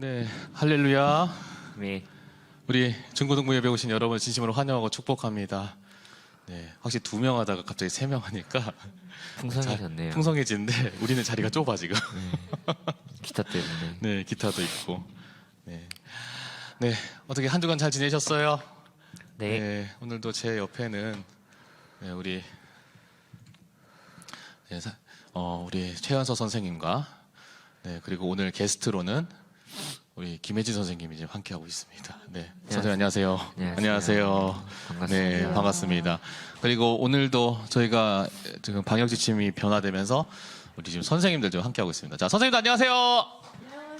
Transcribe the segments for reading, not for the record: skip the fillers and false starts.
네, 할렐루야. 네. 우리 중고등부에 배우신 여러분 진심으로 환영하고 축복합니다. 네, 확실히 2명 하다가 갑자기 3명 하니까 풍성해졌네요. 풍성해지는데 우리는 자리가 좁아 지금. 기타 때문에. 네, 기타도 있고. 네, 네, 어떻게 한 주간 잘 지내셨어요? 네. 네, 오늘도 제 옆에는 네, 우리 네, 우리 최연서 선생님과 네, 그리고 오늘 게스트로는 우리 김혜진 선생님이 지금 함께하고 있습니다. 네, 선생님 안녕하세요. 안녕하세요. 반갑습니다. 네, 반갑습니다. 그리고 오늘도 저희가 지금 방역 지침이 변화되면서 우리 지금 선생님들 좀 함께하고 있습니다. 자, 선생님도 안녕하세요.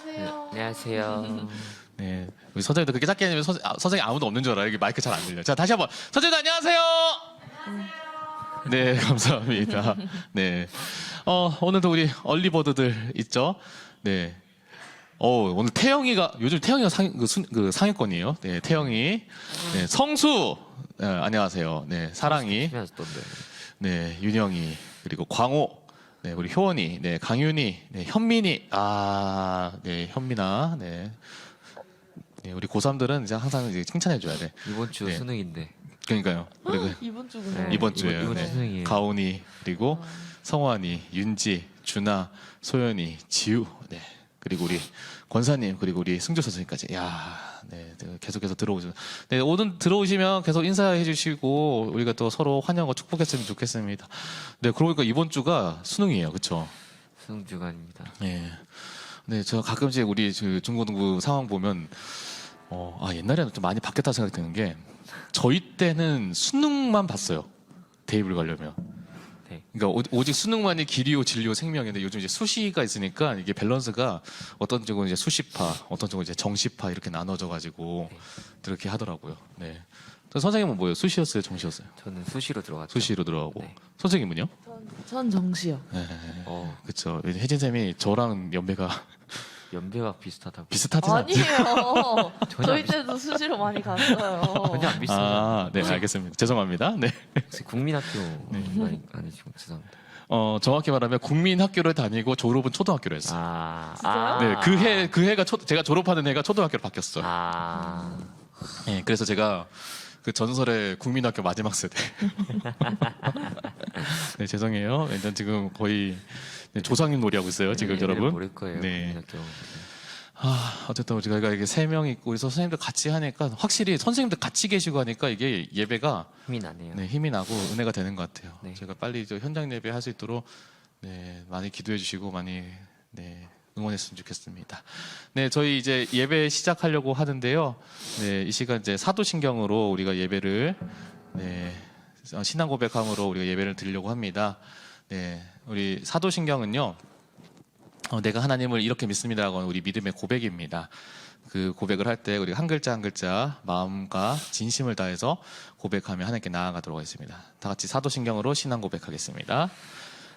네, 안녕하세요. 네, 우리 선생님도 그렇게 작게 하면 선생님 아무도 없는 줄 알아요. 여기 마이크 잘 안 들려. 자, 다시 한번 선생님도 안녕하세요. 네, 감사합니다. 네, 오늘도 우리 얼리버드들 있죠. 네. 오늘 태영이가 요즘 태영이가 상위권이에요. 네, 태영이, 네, 성수, 네, 안녕하세요. 네, 사랑이, 네, 윤영이, 그리고 광호, 네, 우리 효원이, 네, 강윤이, 네, 현민이, 네, 현민아, 네, 네, 우리 고3들은 이제 항상 이제 칭찬해줘야 돼. 이번 주 네. 수능인데. 그러니까요. 우리 이번 주구나. 네. 이번 주에요. 이번 주 네. 수능이에요. 가온이, 그리고 성환이, 윤지, 준아, 소연이, 지우, 네. 그리고 우리 권사님, 그리고 우리 승조 선생님까지. 야, 네, 계속해서 들어오죠. 네, 오늘 들어오시면 계속 인사해 주시고 우리가 또 서로 환영하고 축복했으면 좋겠습니다. 네, 그러니까 이번 주가 수능이에요, 그렇죠? 수능 주간입니다. 네, 네, 저 가끔씩 우리 중고등부 상황 보면 옛날에는 좀 많이 바뀌었다 생각이 드는 게 저희 때는 수능만 봤어요. 대입을 가려면. 네. 그러니까 오직 수능만이 길이요 진리요 생명인데 요즘 이제 수시가 있으니까 이게 밸런스가 어떤 쪽은 이제 수시파, 어떤 쪽은 이제 정시파 이렇게 나눠져 가지고 그렇게 하더라고요. 네. 선생님은 뭐예요? 수시였어요, 정시였어요? 저는 수시로 들어갔죠. 수시로 들어가고. 네. 선생님은요? 전 정시요. 네. 어, 그렇죠. 혜진 쌤이 저랑 연배가 연배가 비슷하다고. 비슷하진 않죠. 아니에요. 전혀 저희 안 때도 수시로 많이 갔어요. 전혀 안 비슷해요. 네, 알겠습니다. 죄송합니다. 네. 혹시 국민학교 아니시고 죄송합니다. 정확히 말하면 국민학교를 다니고 졸업은 초등학교로 했어요. 진짜요? 네, 그 해가 제가 졸업하는 해가 초등학교로 바뀌었어요. 네, 그래서 제가 그 전설의 국민학교 마지막 세대. 네, 죄송해요. 일단 지금 거의 조상님 놀이하고 있어요, 지금 여러분. 모를 거예요. 네. 국민학교. 어쨌든 우리가 이게 3명 있고 그래서 선생님들 같이 하니까 확실히 선생님들 같이 계시고 하니까 이게 예배가 힘이 나네요. 네, 힘이 나고 은혜가 되는 것 같아요. 네. 제가 빨리 현장 예배 할 수 있도록 네, 많이 기도해 주시고 많이 응원했으면 좋겠습니다. 네, 저희 이제 예배 시작하려고 하는데요. 네, 이 시간 이제 사도신경으로 우리가 예배를 신앙 고백함으로 우리가 예배를 드리려고 합니다. 네, 우리 사도신경은요. 내가 하나님을 이렇게 믿습니다라고 하는 우리 믿음의 고백입니다. 그 고백을 할 때 우리가 한 글자 한 글자 마음과 진심을 다해서 고백하며 하나님께 나아가도록 하겠습니다. 다 같이 사도신경으로 신앙 고백하겠습니다.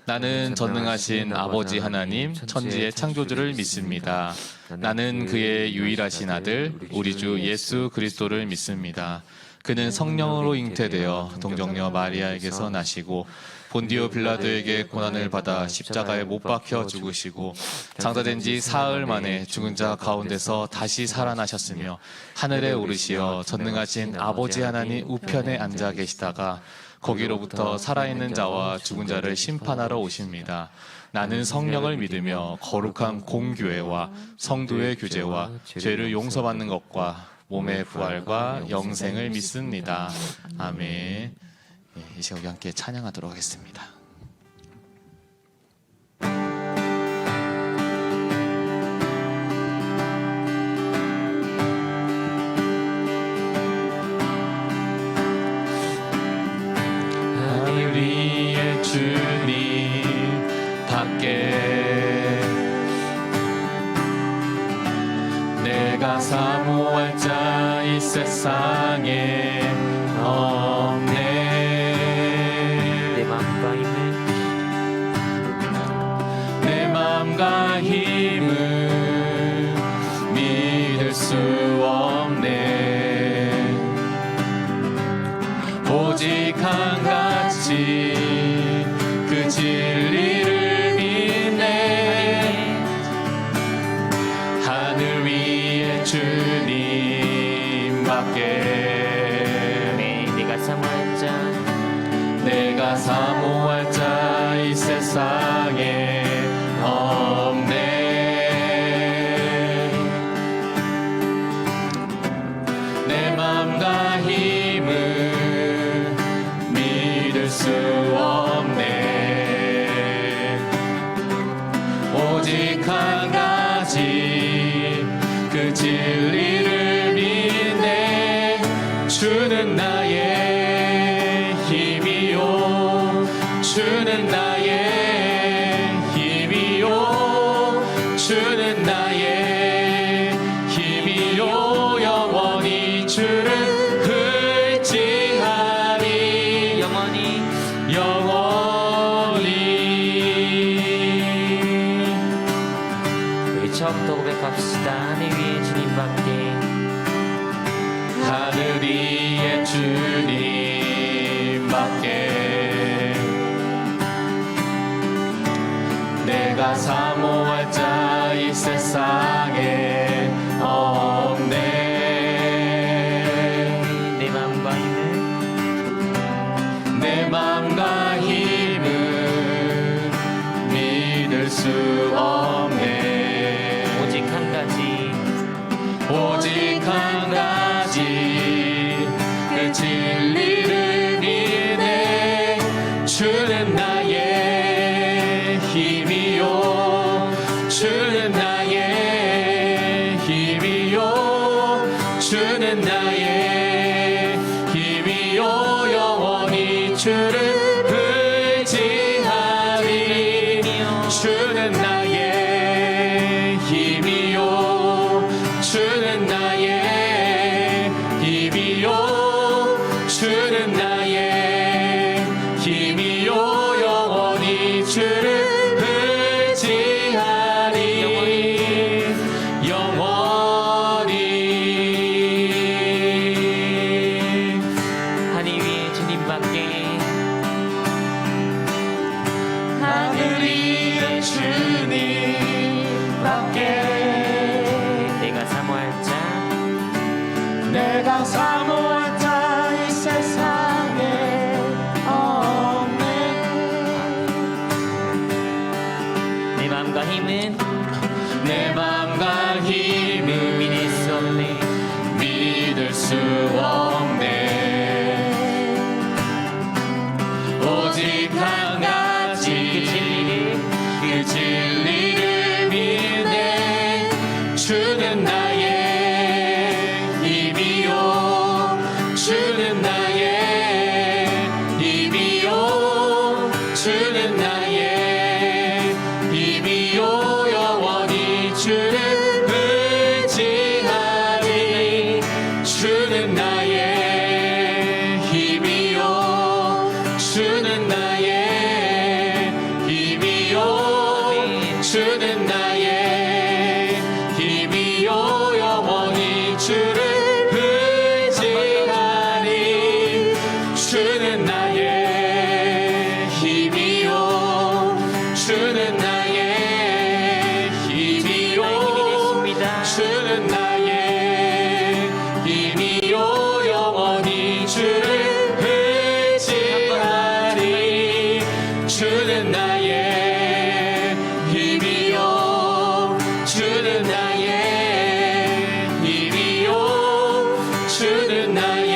나는 전능하신 아버지 하나님 천지의 창조주를 믿습니다. 나는 그의 유일하신 아들 우리 주 예수 그리스도를 믿습니다. 그는 성령으로 잉태되어 동정녀 마리아에게서 나시고 본디오 빌라도에게 고난을 받아 십자가에 못 박혀 죽으시고 장사된 지 사흘 만에 죽은 자 가운데서 다시 살아나셨으며 하늘에 오르시어 전능하신 아버지 하나님 우편에 앉아 계시다가 거기로부터 살아있는 자와 죽은 자를 심판하러 오십니다. 나는 성령을 믿으며 거룩한 공교회와 성도의 교제와 죄를 용서받는 것과 몸의 부활과 영생을 믿습니다. 아멘. 이 시간 우리 함께 찬양하도록 하겠습니다. 하늘 위에 주님 밖에 내가 사모할 자 이 세상에 없네. 내 마음과 힘을 믿을 수 없네. 오직 한 가지 그 진리를 믿네. 하늘 위 주님밖에 내가 사모할 자 내가 사모할 자 이 세상에 없네. 내 맘과 힘을 믿을 수 없네. 오직 한 가지 그 진리를 믿네. 주는 나의 힘이요 주는 나의 힘이요 주는 나의 힘이요 영원히 주를 의지하리 영원히 영원히. 우리 처음부터 고백합시다. 하늘 위에 주님밖에 하늘 위에 주님밖에 내가 사모할 자 이 세상에 없네. 내 맘과 힘을 내 맘과 힘을 믿을 수 없네. 오직 한 가지 오직 한 가지 그 진리를 믿네. 주는 나의 힘이요 주는 나의 힘이요 주는 나의 힘이요 영원히 주를 의지하리. 주는 나의 힘이요 주는 나의 힘이요 주는 나의 힘이요 영원히 주를 의지하리 영원히. 하늘 위에 주님밖에 하늘 위에 주님밖에 내가 사모할 자 내가 사모할 자 이 세상에 없네. 내 맘과 힘은 내 맘과 힘을 믿을 수 없네. 믿을 수 없네. 오직 한 가지 그 진리를 믿네. 주는 나의 힘이요 주는 나의 힘이요 주는 나의 힘이요 영원히 주를 의지하리. 주는 나의 힘이요 주는 나의 힘이요 주는 나의 힘이요 영원히 주를 의지하리. 주는 나의 힘이요 주는 나의 힘이요 주는 나의 힘이요 영원히 주를 의지하리. 주는 나의 힘이요 주는 나의 힘이요 주는 나의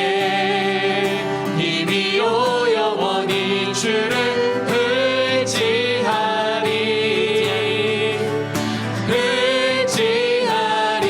힘이요 영원히 주를 의지하리 의지하리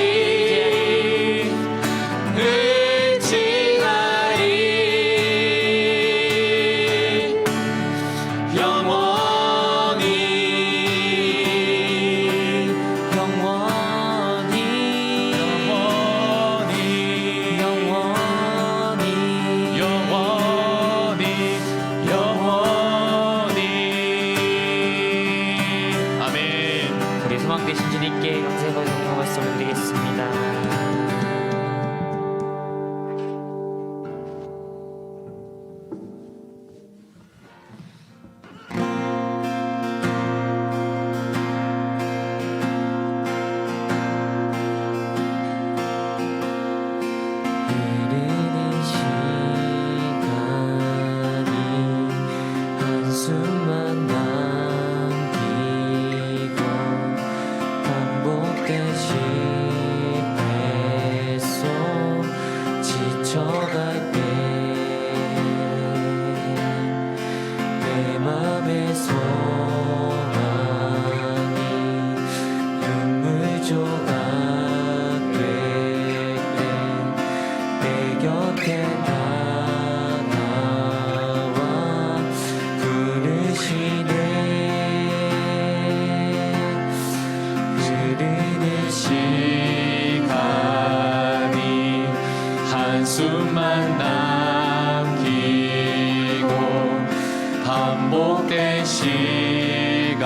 시간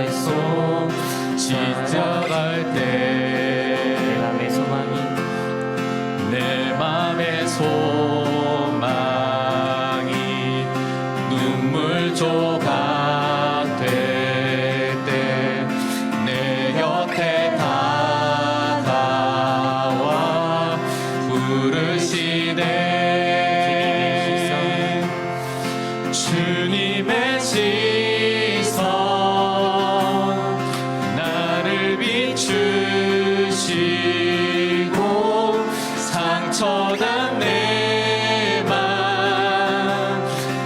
속 지쳐갈 때 내 맘의 소망이 눈물 조각 될 때 내 곁에 다가와 부르시네. 주님의 시선 나를 비추시고 상처난 내 맘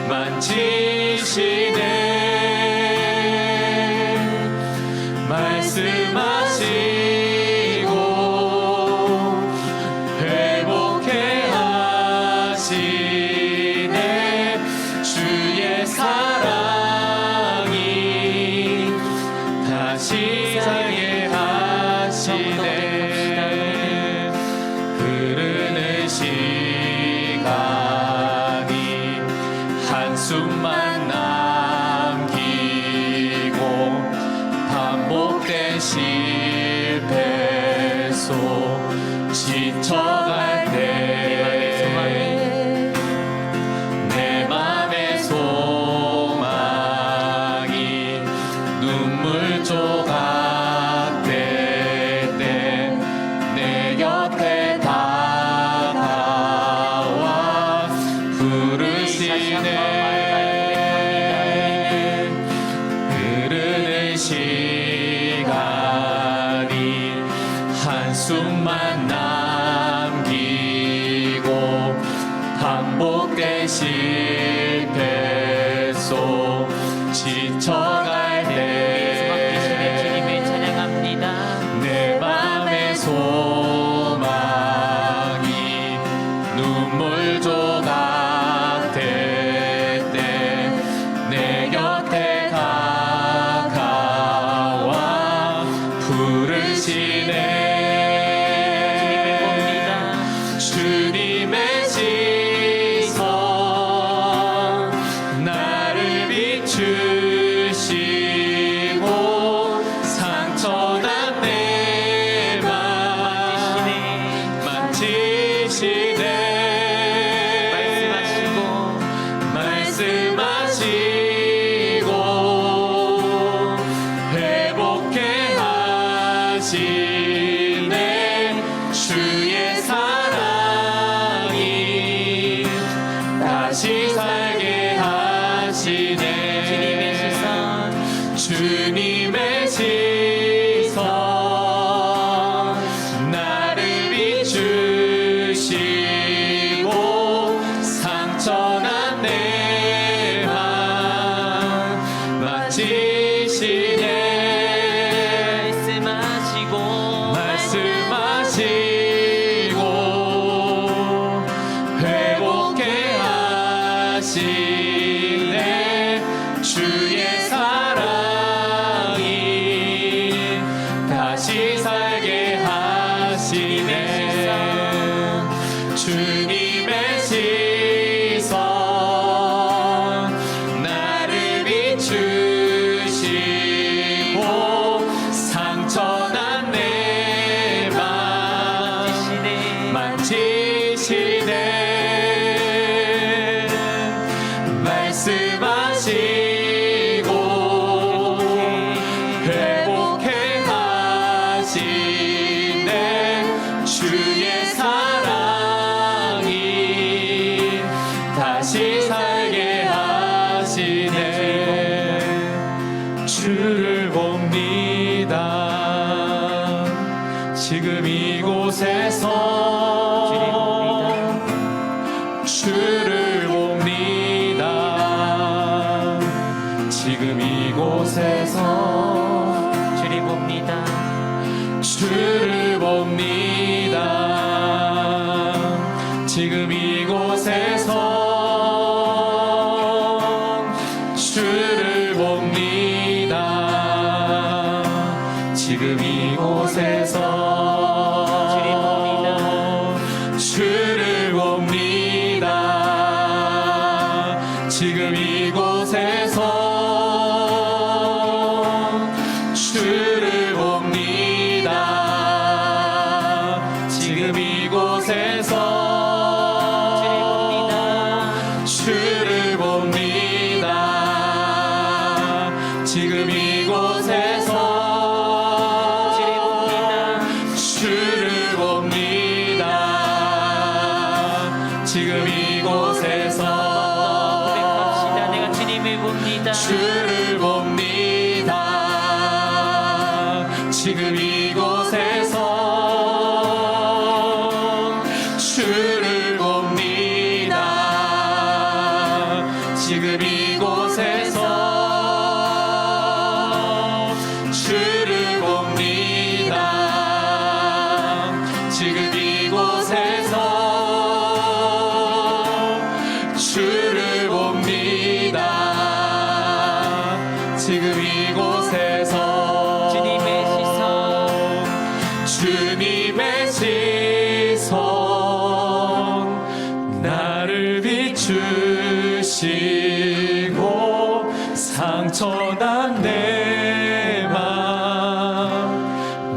만지시네. 말씀하시고 회복해 하시네. 주의 사랑이 다시 살게 하시네. 흐르는 시간이 한숨만 남기고 반복된 실패 속 지쳐갈 때 내 맘의 소망이 눈물 조각 될 때 내 곁에 다가와 부르시네. 흐르는 시간이 한숨만 남기고 반복된 실패 속 지쳐갈 때 주님을 찬양합니다. 내 맘의 소망이 눈물 조각 될 때 내 곁에 다가와 부르시네. 주님의 시선 나를 비추시고 상처난 내 맘 만지시네. 말씀하시고 회복해 하시네. 주의 사랑이 다시 살게 하시네. 주님의 시선 나를 비추시고 상처난 내 맘 만지시네. 말씀하시고 회복해 하시네. 주의 사랑이 다시 살게 하시네. 주님의 시선 나를 비추시고 상처난 내 맘 만지시네. 말씀하시고 회복해 하시네. 주의 사랑이 다시 살게 하시네. 주를 봅니다. 지금 이곳에서 주를 봅니다. 지금 이곳에서 주를 봅니다. 주를 봅니다. 지금 이곳에서 주를 봅니다. 지금 이곳에서 주를 봅니다. 지금 이곳에서 이곳에서 주를 봅니다. 지금 이곳에서 주를 봅니다. 지금 이곳에서 고백합시다. 내가 주님을 봅니다. 주를 봅니다. 지금 이곳에서 주를 봅니다. 지금 이곳에서 주를 봅니다. 지금 이곳에서 주를 봅니다. 지금 이곳에서 주님의 시선 주님의 시선 나를 비추시고 상처난 내 맘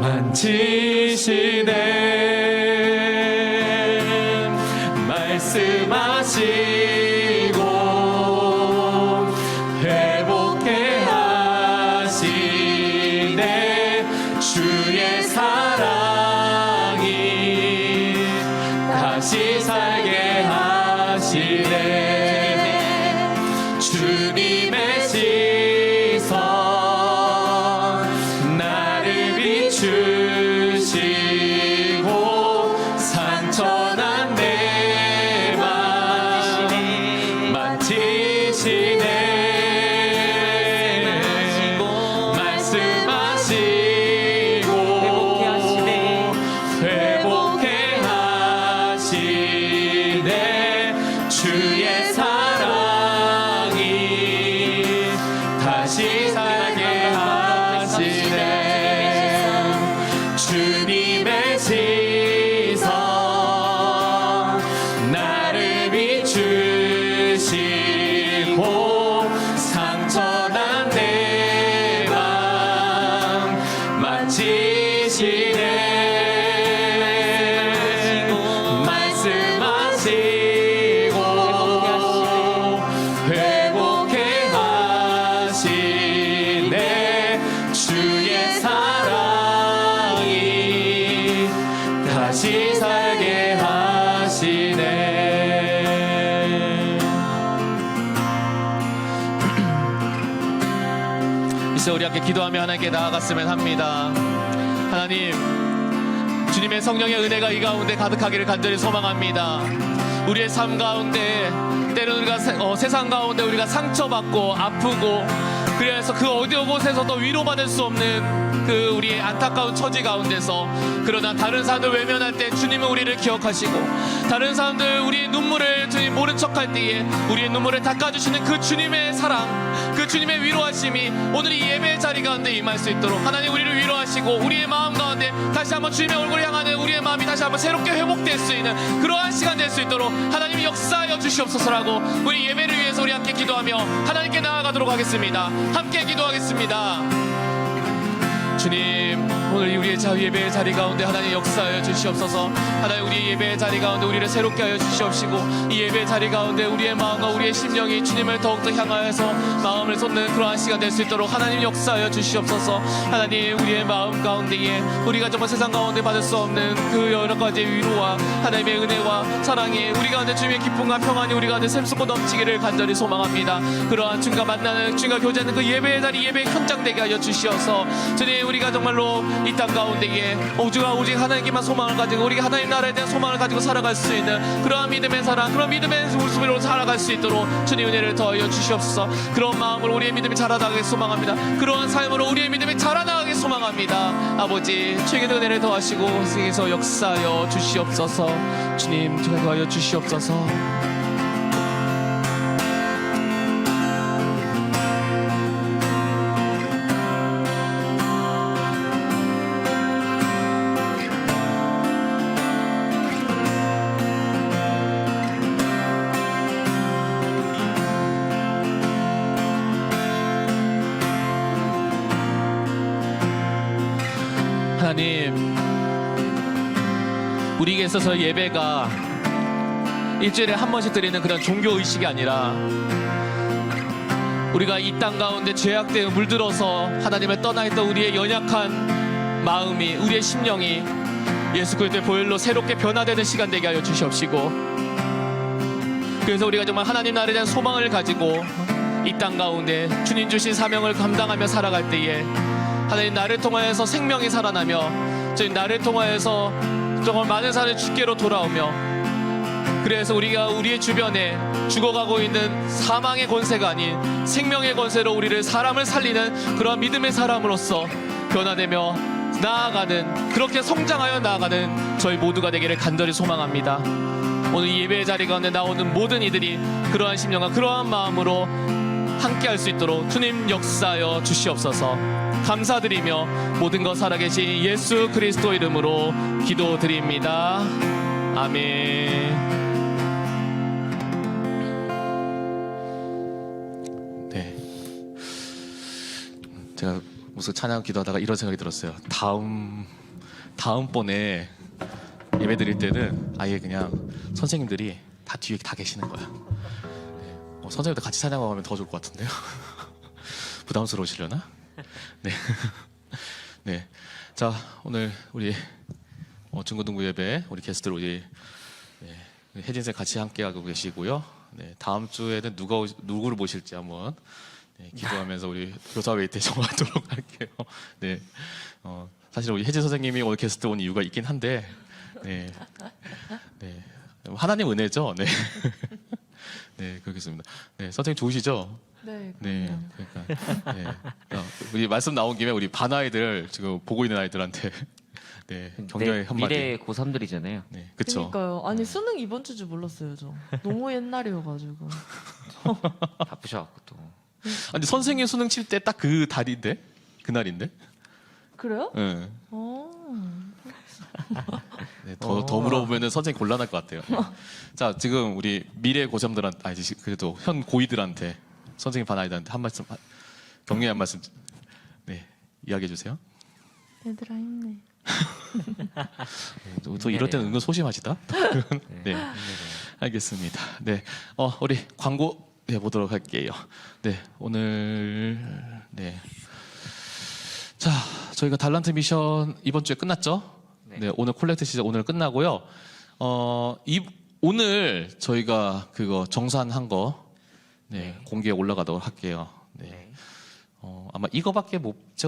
만지시네 말씀하시고 회복해 하시네 주의 사랑이 다시 살게 하시네 주님의 시선 나를 비추시고 상처난 내 맘 만지시네 말씀하시고 회복해 하시네 주의 사랑이 다시 살게 하시네 주님의 시선 나를 비추시고 상처난 내 맘 만지시네 말씀하시고 회복해 하시네 주의 사랑이 다시 살게 하시네 이제 우리 함께 기도하며 하나님께 나아갔으면 합니다. 하나님 주님의 성령의 은혜가 이 가운데 가득하기를 간절히 소망합니다. 우리의 삶 가운데 때로는 우리가 세상 가운데 우리가 상처받고 아프고 그래서 그 어디 곳에서도 위로받을 수 없는 그 우리의 안타까운 처지 가운데서 그러나 다른 사람들 외면할 때 주님은 우리를 기억하시고 다른 사람들 우리의 눈물을 주님 모른 척할 때에 우리의 눈물을 닦아주시는 그 주님의 사랑 그 주님의 위로하심이 오늘 이 예배의 자리 가운데 임할 수 있도록 하나님 우리를 위로하시고 우리의 마음 가운데 다시 한번 주님의 얼굴을 향하는 우리의 마음이 다시 한번 새롭게 회복될 수 있는 그러한 시간 될 수 있도록 하나님이 역사하여 주시옵소서라고 우리 예배를 위해서 우리 함께 기도하며 하나님께 나아가도록 하겠습니다. 함께 기도하겠습니다. 주님 오늘 우리의 예배의 자리 가운데 하나님 역사하여 주시옵소서. 하나님 우리의 예배의 자리 가운데 우리를 새롭게 하여 주시옵시고 이 예배의 자리 가운데 우리의 마음과 우리의 심령이 주님을 더욱더 향하여서 마음을 쏟는 그러한 시간 될 수 있도록 하나님 역사하여 주시옵소서. 하나님 우리의 마음 가운데에 우리가 정말 세상 가운데 받을 수 없는 그 여러 가지 위로와 하나님의 은혜와 사랑이 우리 가운데 주님의 기쁨과 평안이 우리 가운데 샘솟고 넘치기를 간절히 소망합니다. 그러한 주님과 만나는 주님과 교제하는 그 예배의 자리 예배의 현장 되게 하여 주시어서 주님 우리가 정말로 이 땅 가운데에 오직 하나님께만 소망을 가지고 우리가 하나님 나라에 대한 소망을 가지고 살아갈 수 있는 그러한 믿음의 사랑 그런 믿음의 모습으로 살아갈 수 있도록 주님 은혜를 더하여 주시옵소서. 그런 마음으로 우리의 믿음이 자라나가게 소망합니다. 그러한 삶으로 우리의 믿음이 자라나가게 소망합니다. 아버지 주에게 은혜를 더하시고 세계에서 역사하여 주시옵소서. 주님 더하여 주시옵소서. 하나님 우리에게 있어서 예배가 일주일에 한 번씩 드리는 그런 종교 의식이 아니라 우리가 이 땅 가운데 죄악되어 물들어서 하나님을 떠나 있던 우리의 연약한 마음이, 우리의 심령이 예수 그리스도의 보혈로 새롭게 변화되는 시간 되게 하여 주시옵시고, 그래서 우리가 정말 하나님 나라에 대한 소망을 가지고 이 땅 가운데 주님 주신 사명을 감당하며 살아갈 때에 하나님 나를 통하여서 생명이 살아나며 주님 나를 통하여서 정말 많은 사람이 주께로 돌아오며, 그래서 우리가 우리의 주변에 죽어가고 있는 사망의 권세가 아닌 생명의 권세로 우리를, 사람을 살리는 그러한 믿음의 사람으로서 변화되며 나아가는, 그렇게 성장하여 나아가는 저희 모두가 되기를 간절히 소망합니다. 오늘 이 예배의 자리 가운데 나오는 모든 이들이 그러한 심령과 그러한 마음으로 함께 할 수 있도록 주님 역사하여 주시옵소서. 감사드리며 모든 것 살아계신 예수 그리스도 이름으로 기도드립니다. 아멘. 네, 제가 무슨 찬양 기도하다가 이런 생각이 들었어요. 다음번에 예배 드릴 때는 아예 그냥 선생님들이 다 뒤에 다 계시는 거야. 네. 선생님들 같이 찬양하고 하면 더 좋을 것 같은데요. 부담스러우시려나? 네. 네. 자, 오늘 우리 중고등부 예배 우리 게스트들 우리 혜진 쌤 같이 함께하고 계시고요. 네, 다음 주에는 누구를 모실지 한번 기도하면서 우리 교사회의 때 정하도록 할게요. 네. 사실 우리 혜진 선생님이 오늘 게스트 온 이유가 있긴 한데, 네. 네. 하나님 은혜죠. 네. 네, 그렇겠습니다. 네, 선생님 좋으시죠? 네. 네, 그러니까, 네. 우리 말씀 나온 김에 우리 반 아이들 지금 보고 있는 아이들한테 네, 격려의 한마디. 미래 고3들이잖아요. 네, 그렇죠. 그러니까요. 아니 수능 이번 주줄 몰랐어요, 저. 너무 옛날이어가지고. 바쁘셔갖고 또. 아니 선생님 수능 칠 때 딱 그 달인데, 그날인데. 그래요? 네. 네, 더 물어보면은 선생님 곤란할 것 같아요. 자, 지금 우리 미래 고3들한테, 아니 그래도 현 고2들한테 선생님 반 아이들한테 한 말씀, 격려의 한 말씀, 네, 이야기해 주세요. 얘들아 힘내. 또 이럴 때는 은근 소심하시다. 네, 알겠습니다. 네, 우리 광고 보도록 할게요. 네, 오늘 자, 저희가 달란트 미션 이번 주에 끝났죠? 네, 오늘 콜렉트 시즌 오늘 끝나고요. 오늘 저희가 그거 정산한 거 공개에 올라가도록 할게요. 네. 아마 제가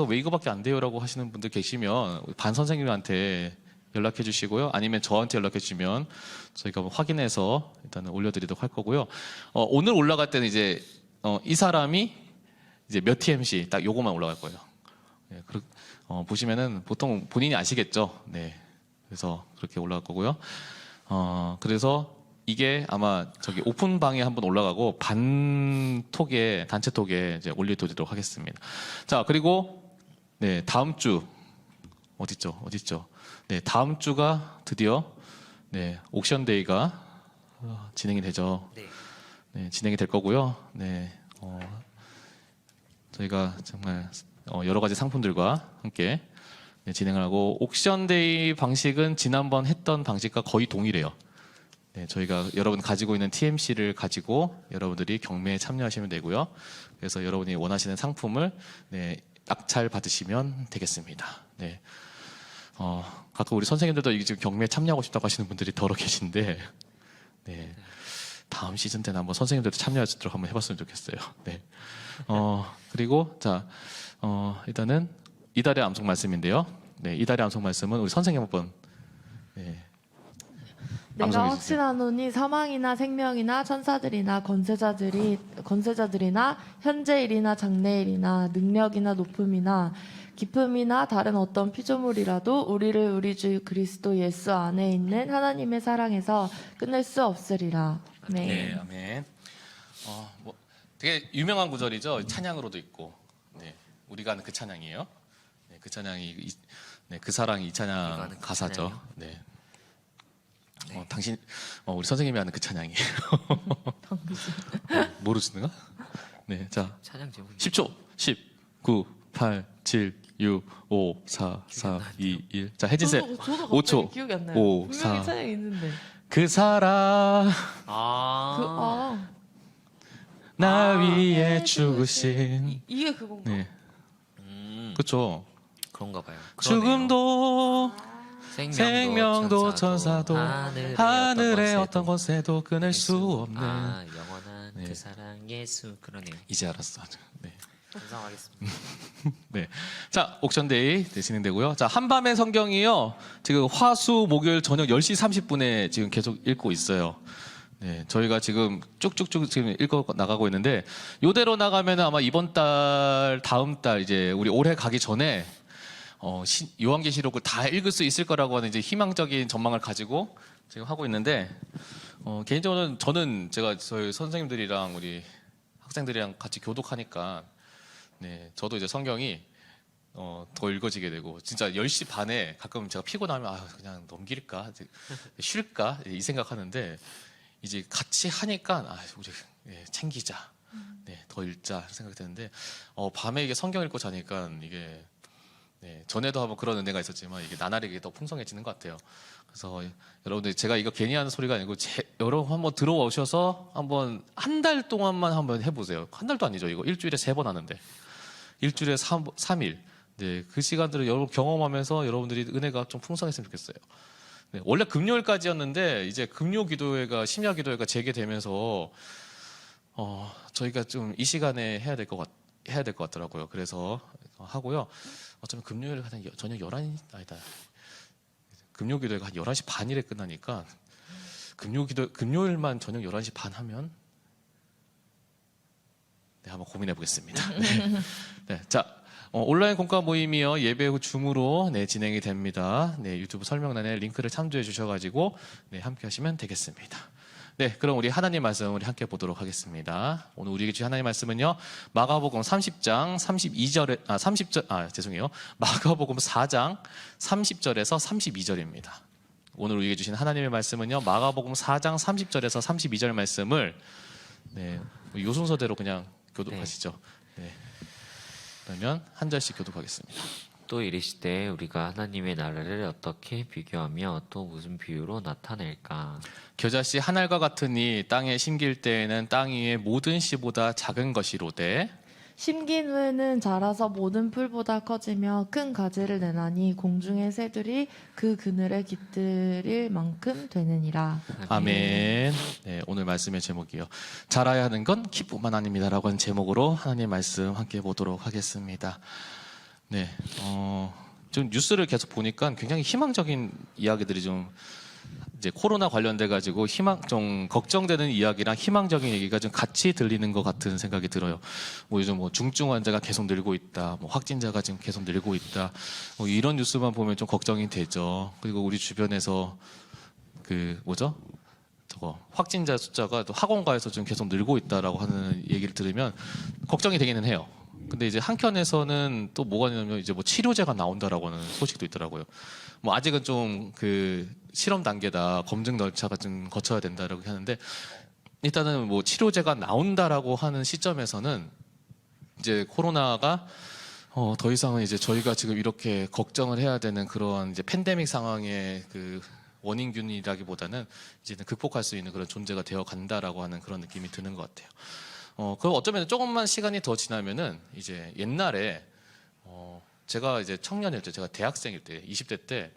왜 이거밖에 안 돼요라고 하시는 분들 계시면 반 선생님한테 연락해 주시고요. 아니면 저한테 연락해 주시면 저희가 확인해서 일단은 올려드리도록 할 거고요. 오늘 올라갈 때는 이제 이 사람이 이제 몇 TMC 딱 요거만 올라갈 거예요. 네, 보시면은 보통 본인이 아시겠죠. 네. 그래서 그렇게 올라갈 거고요. 그래서 이게 아마 저기 오픈방에 한번 올라가고 단체 톡에 이제 올려드리도록 하겠습니다. 자, 그리고 네, 다음 주 어딨죠? 네, 다음 주가 드디어 옥션 데이가 진행이 되죠. 네, 진행이 될 거고요. 네, 저희가 정말 여러 가지 상품들과 함께 진행을 하고, 옥션데이 방식은 지난번 했던 방식과 거의 동일해요. 네, 저희가 여러분 가지고 있는 TMC를 가지고 여러분들이 경매에 참여하시면 되고요. 그래서 여러분이 원하시는 상품을 낙찰 받으시면 되겠습니다. 네, 가끔 우리 선생님들도 이게 지금 경매에 참여하고 싶다고 하시는 분들이 더러 계신데, 네, 다음 시즌 때는 한번 선생님들도 참여할 수 있도록 한번 해봤으면 좋겠어요. 네, 그리고 자. 일단은 이달의 암송 말씀인데요. 네, 이달의 암송 말씀은 우리 선생님 한번 내가 확신하노니 사망이나 생명이나 천사들이나 권세자들이나 현재일이나 장래일이나 능력이나 높음이나 기쁨이나 다른 어떤 피조물이라도 우리를 우리 주 그리스도 예수 안에 있는 하나님의 사랑에서 끊을 수 없으리라. 아멘. 네, 아멘. 되게 유명한 구절이죠. 찬양으로도 있고. 네, 우리가 아는 그 찬양이에요. 네, 그 찬양이 그 사랑이 이 찬양 가사죠. 네. 우리 선생님이 아는 그 찬양이에요. 모르시는가? 네, 자, 찬양 제목이 10초, 10, 9, 8, 7, 6, 5, 4, 4, 2, 1. 자, 혜진 쌤. 저도 5초. 갑자기 기억이 안 나요. 5, 분명히 4. 찬양이 있는데. 그 사랑 아, 나 위에 죽으신. 이게 그건가? 네. 그렇죠. 그런가 봐요. 죽음도 생명도 천사도 천사도 하늘의 어떤 곳에도 끊을 수 없는. 아, 영원한 네. 그 사랑 예수. 그러네요. 이제 알았어. 네. 감사하겠습니다. 네. 자, 옥션데이 네, 진행되고요. 자, 한밤의 성경이요. 지금 화수 목요일 저녁 10시 30분에 지금 계속 읽고 있어요. 네, 저희가 지금 쭉쭉쭉 지금 읽어 나가고 있는데 요대로 나가면 아마 이번 달, 다음 달 이제 우리 올해 가기 전에 요한계시록을 다 읽을 수 있을 거라고 하는 이제 희망적인 전망을 가지고 지금 하고 있는데 개인적으로는 저는 제가 저희 선생님들이랑 우리 학생들이랑 같이 교독하니까 네, 저도 이제 성경이 더 읽어지게 되고 진짜 10시 반에 가끔 제가 피곤하면 그냥 넘길까 쉴까 이 생각하는데 이제 같이 하니까 우리 챙기자 더 읽자 생각이 드는데 밤에 이게 성경 읽고 자니까 이게 전에도 한번 그런 은혜가 있었지만 이게 나날이 더 풍성해지는 것 같아요. 그래서 여러분들 제가 이거 괜히 하는 소리가 아니고 여러분 한번 들어오셔서 한번 한 달 동안만 한번 해보세요. 한 달도 아니죠. 이거 일주일에 3번 하는데 일주일에 3일. 네, 그 시간들을 여러분 경험하면서 여러분들이 은혜가 좀 풍성했으면 좋겠어요. 네, 원래 금요일까지였는데 이제 금요기도회가 심야기도회가 재개되면서 저희가 좀 이 시간에 해야 될 것 같더라고요. 그래서 하고요. 어쩌면 금요일 한 저녁 11시 아니다. 금요기도회가 한 11시 반일에 끝나니까 금요일만 저녁 11시 반 하면 네, 한번 고민해 보겠습니다. 네. 네, 자, 온라인 공과 모임이요 예배 후 줌으로 진행이 됩니다. 네, 유튜브 설명란에 링크를 참조해 주셔가지고 함께 하시면 되겠습니다. 네, 그럼 우리 하나님 말씀 우리 함께 보도록 하겠습니다. 오늘 우리에게 주신 하나님 말씀은요 마가복음 30장 32절에 죄송해요 마가복음 4장 30절에서 32절입니다. 오늘 우리에게 주신 하나님의 말씀은요 마가복음 4장 30절에서 32절 말씀을 요 순서대로 그냥 교독하시죠. 네. 그러면 한 절씩 교독하겠습니다. 또 이르시되 우리가 하나님의 나라를 어떻게 비교하며 또 무슨 비유로 나타낼까? 겨자씨 한 알과 같으니 땅에 심길 때에는 땅 위의 모든 씨보다 작은 것이로되 심긴 후에는 자라서 모든 풀보다 커지며 큰 가지를 내나니 공중의 새들이 그 그늘에 깃들일 만큼 되느니라. 아멘. 네, 오늘 말씀의 제목이요. 자라야 하는 건 기쁨만 아닙니다라고 하는 제목으로 하나님 말씀 함께 보도록 하겠습니다. 네, 좀 뉴스를 계속 보니까 굉장히 희망적인 이야기들이 좀 이제 코로나 관련돼 가지고 좀 걱정되는 이야기랑 희망적인 얘기가 좀 같이 들리는 것 같은 생각이 들어요. 뭐 요즘 중증 환자가 계속 늘고 있다, 확진자가 지금 계속 늘고 있다, 이런 뉴스만 보면 좀 걱정이 되죠. 그리고 우리 주변에서 확진자 숫자가 또 학원가에서 좀 계속 늘고 있다라고 하는 얘기를 들으면 걱정이 되기는 해요. 근데 이제 한켠에서는 또 뭐가 있냐면 이제 치료제가 나온다라고 하는 소식도 있더라고요. 아직은 좀 실험 단계다, 검증 절차가 좀 거쳐야 된다라고 하는데 일단은 치료제가 나온다라고 하는 시점에서는 이제 코로나가 더 이상은 이제 저희가 지금 이렇게 걱정을 해야 되는 그런 이제 팬데믹 상황의 원인균이라기보다는 이제는 극복할 수 있는 그런 존재가 되어 간다라고 하는 그런 느낌이 드는 것 같아요. 그럼 어쩌면 조금만 시간이 더 지나면은 이제 옛날에 제가 이제 청년일 때, 제가 대학생일 때, 20대 때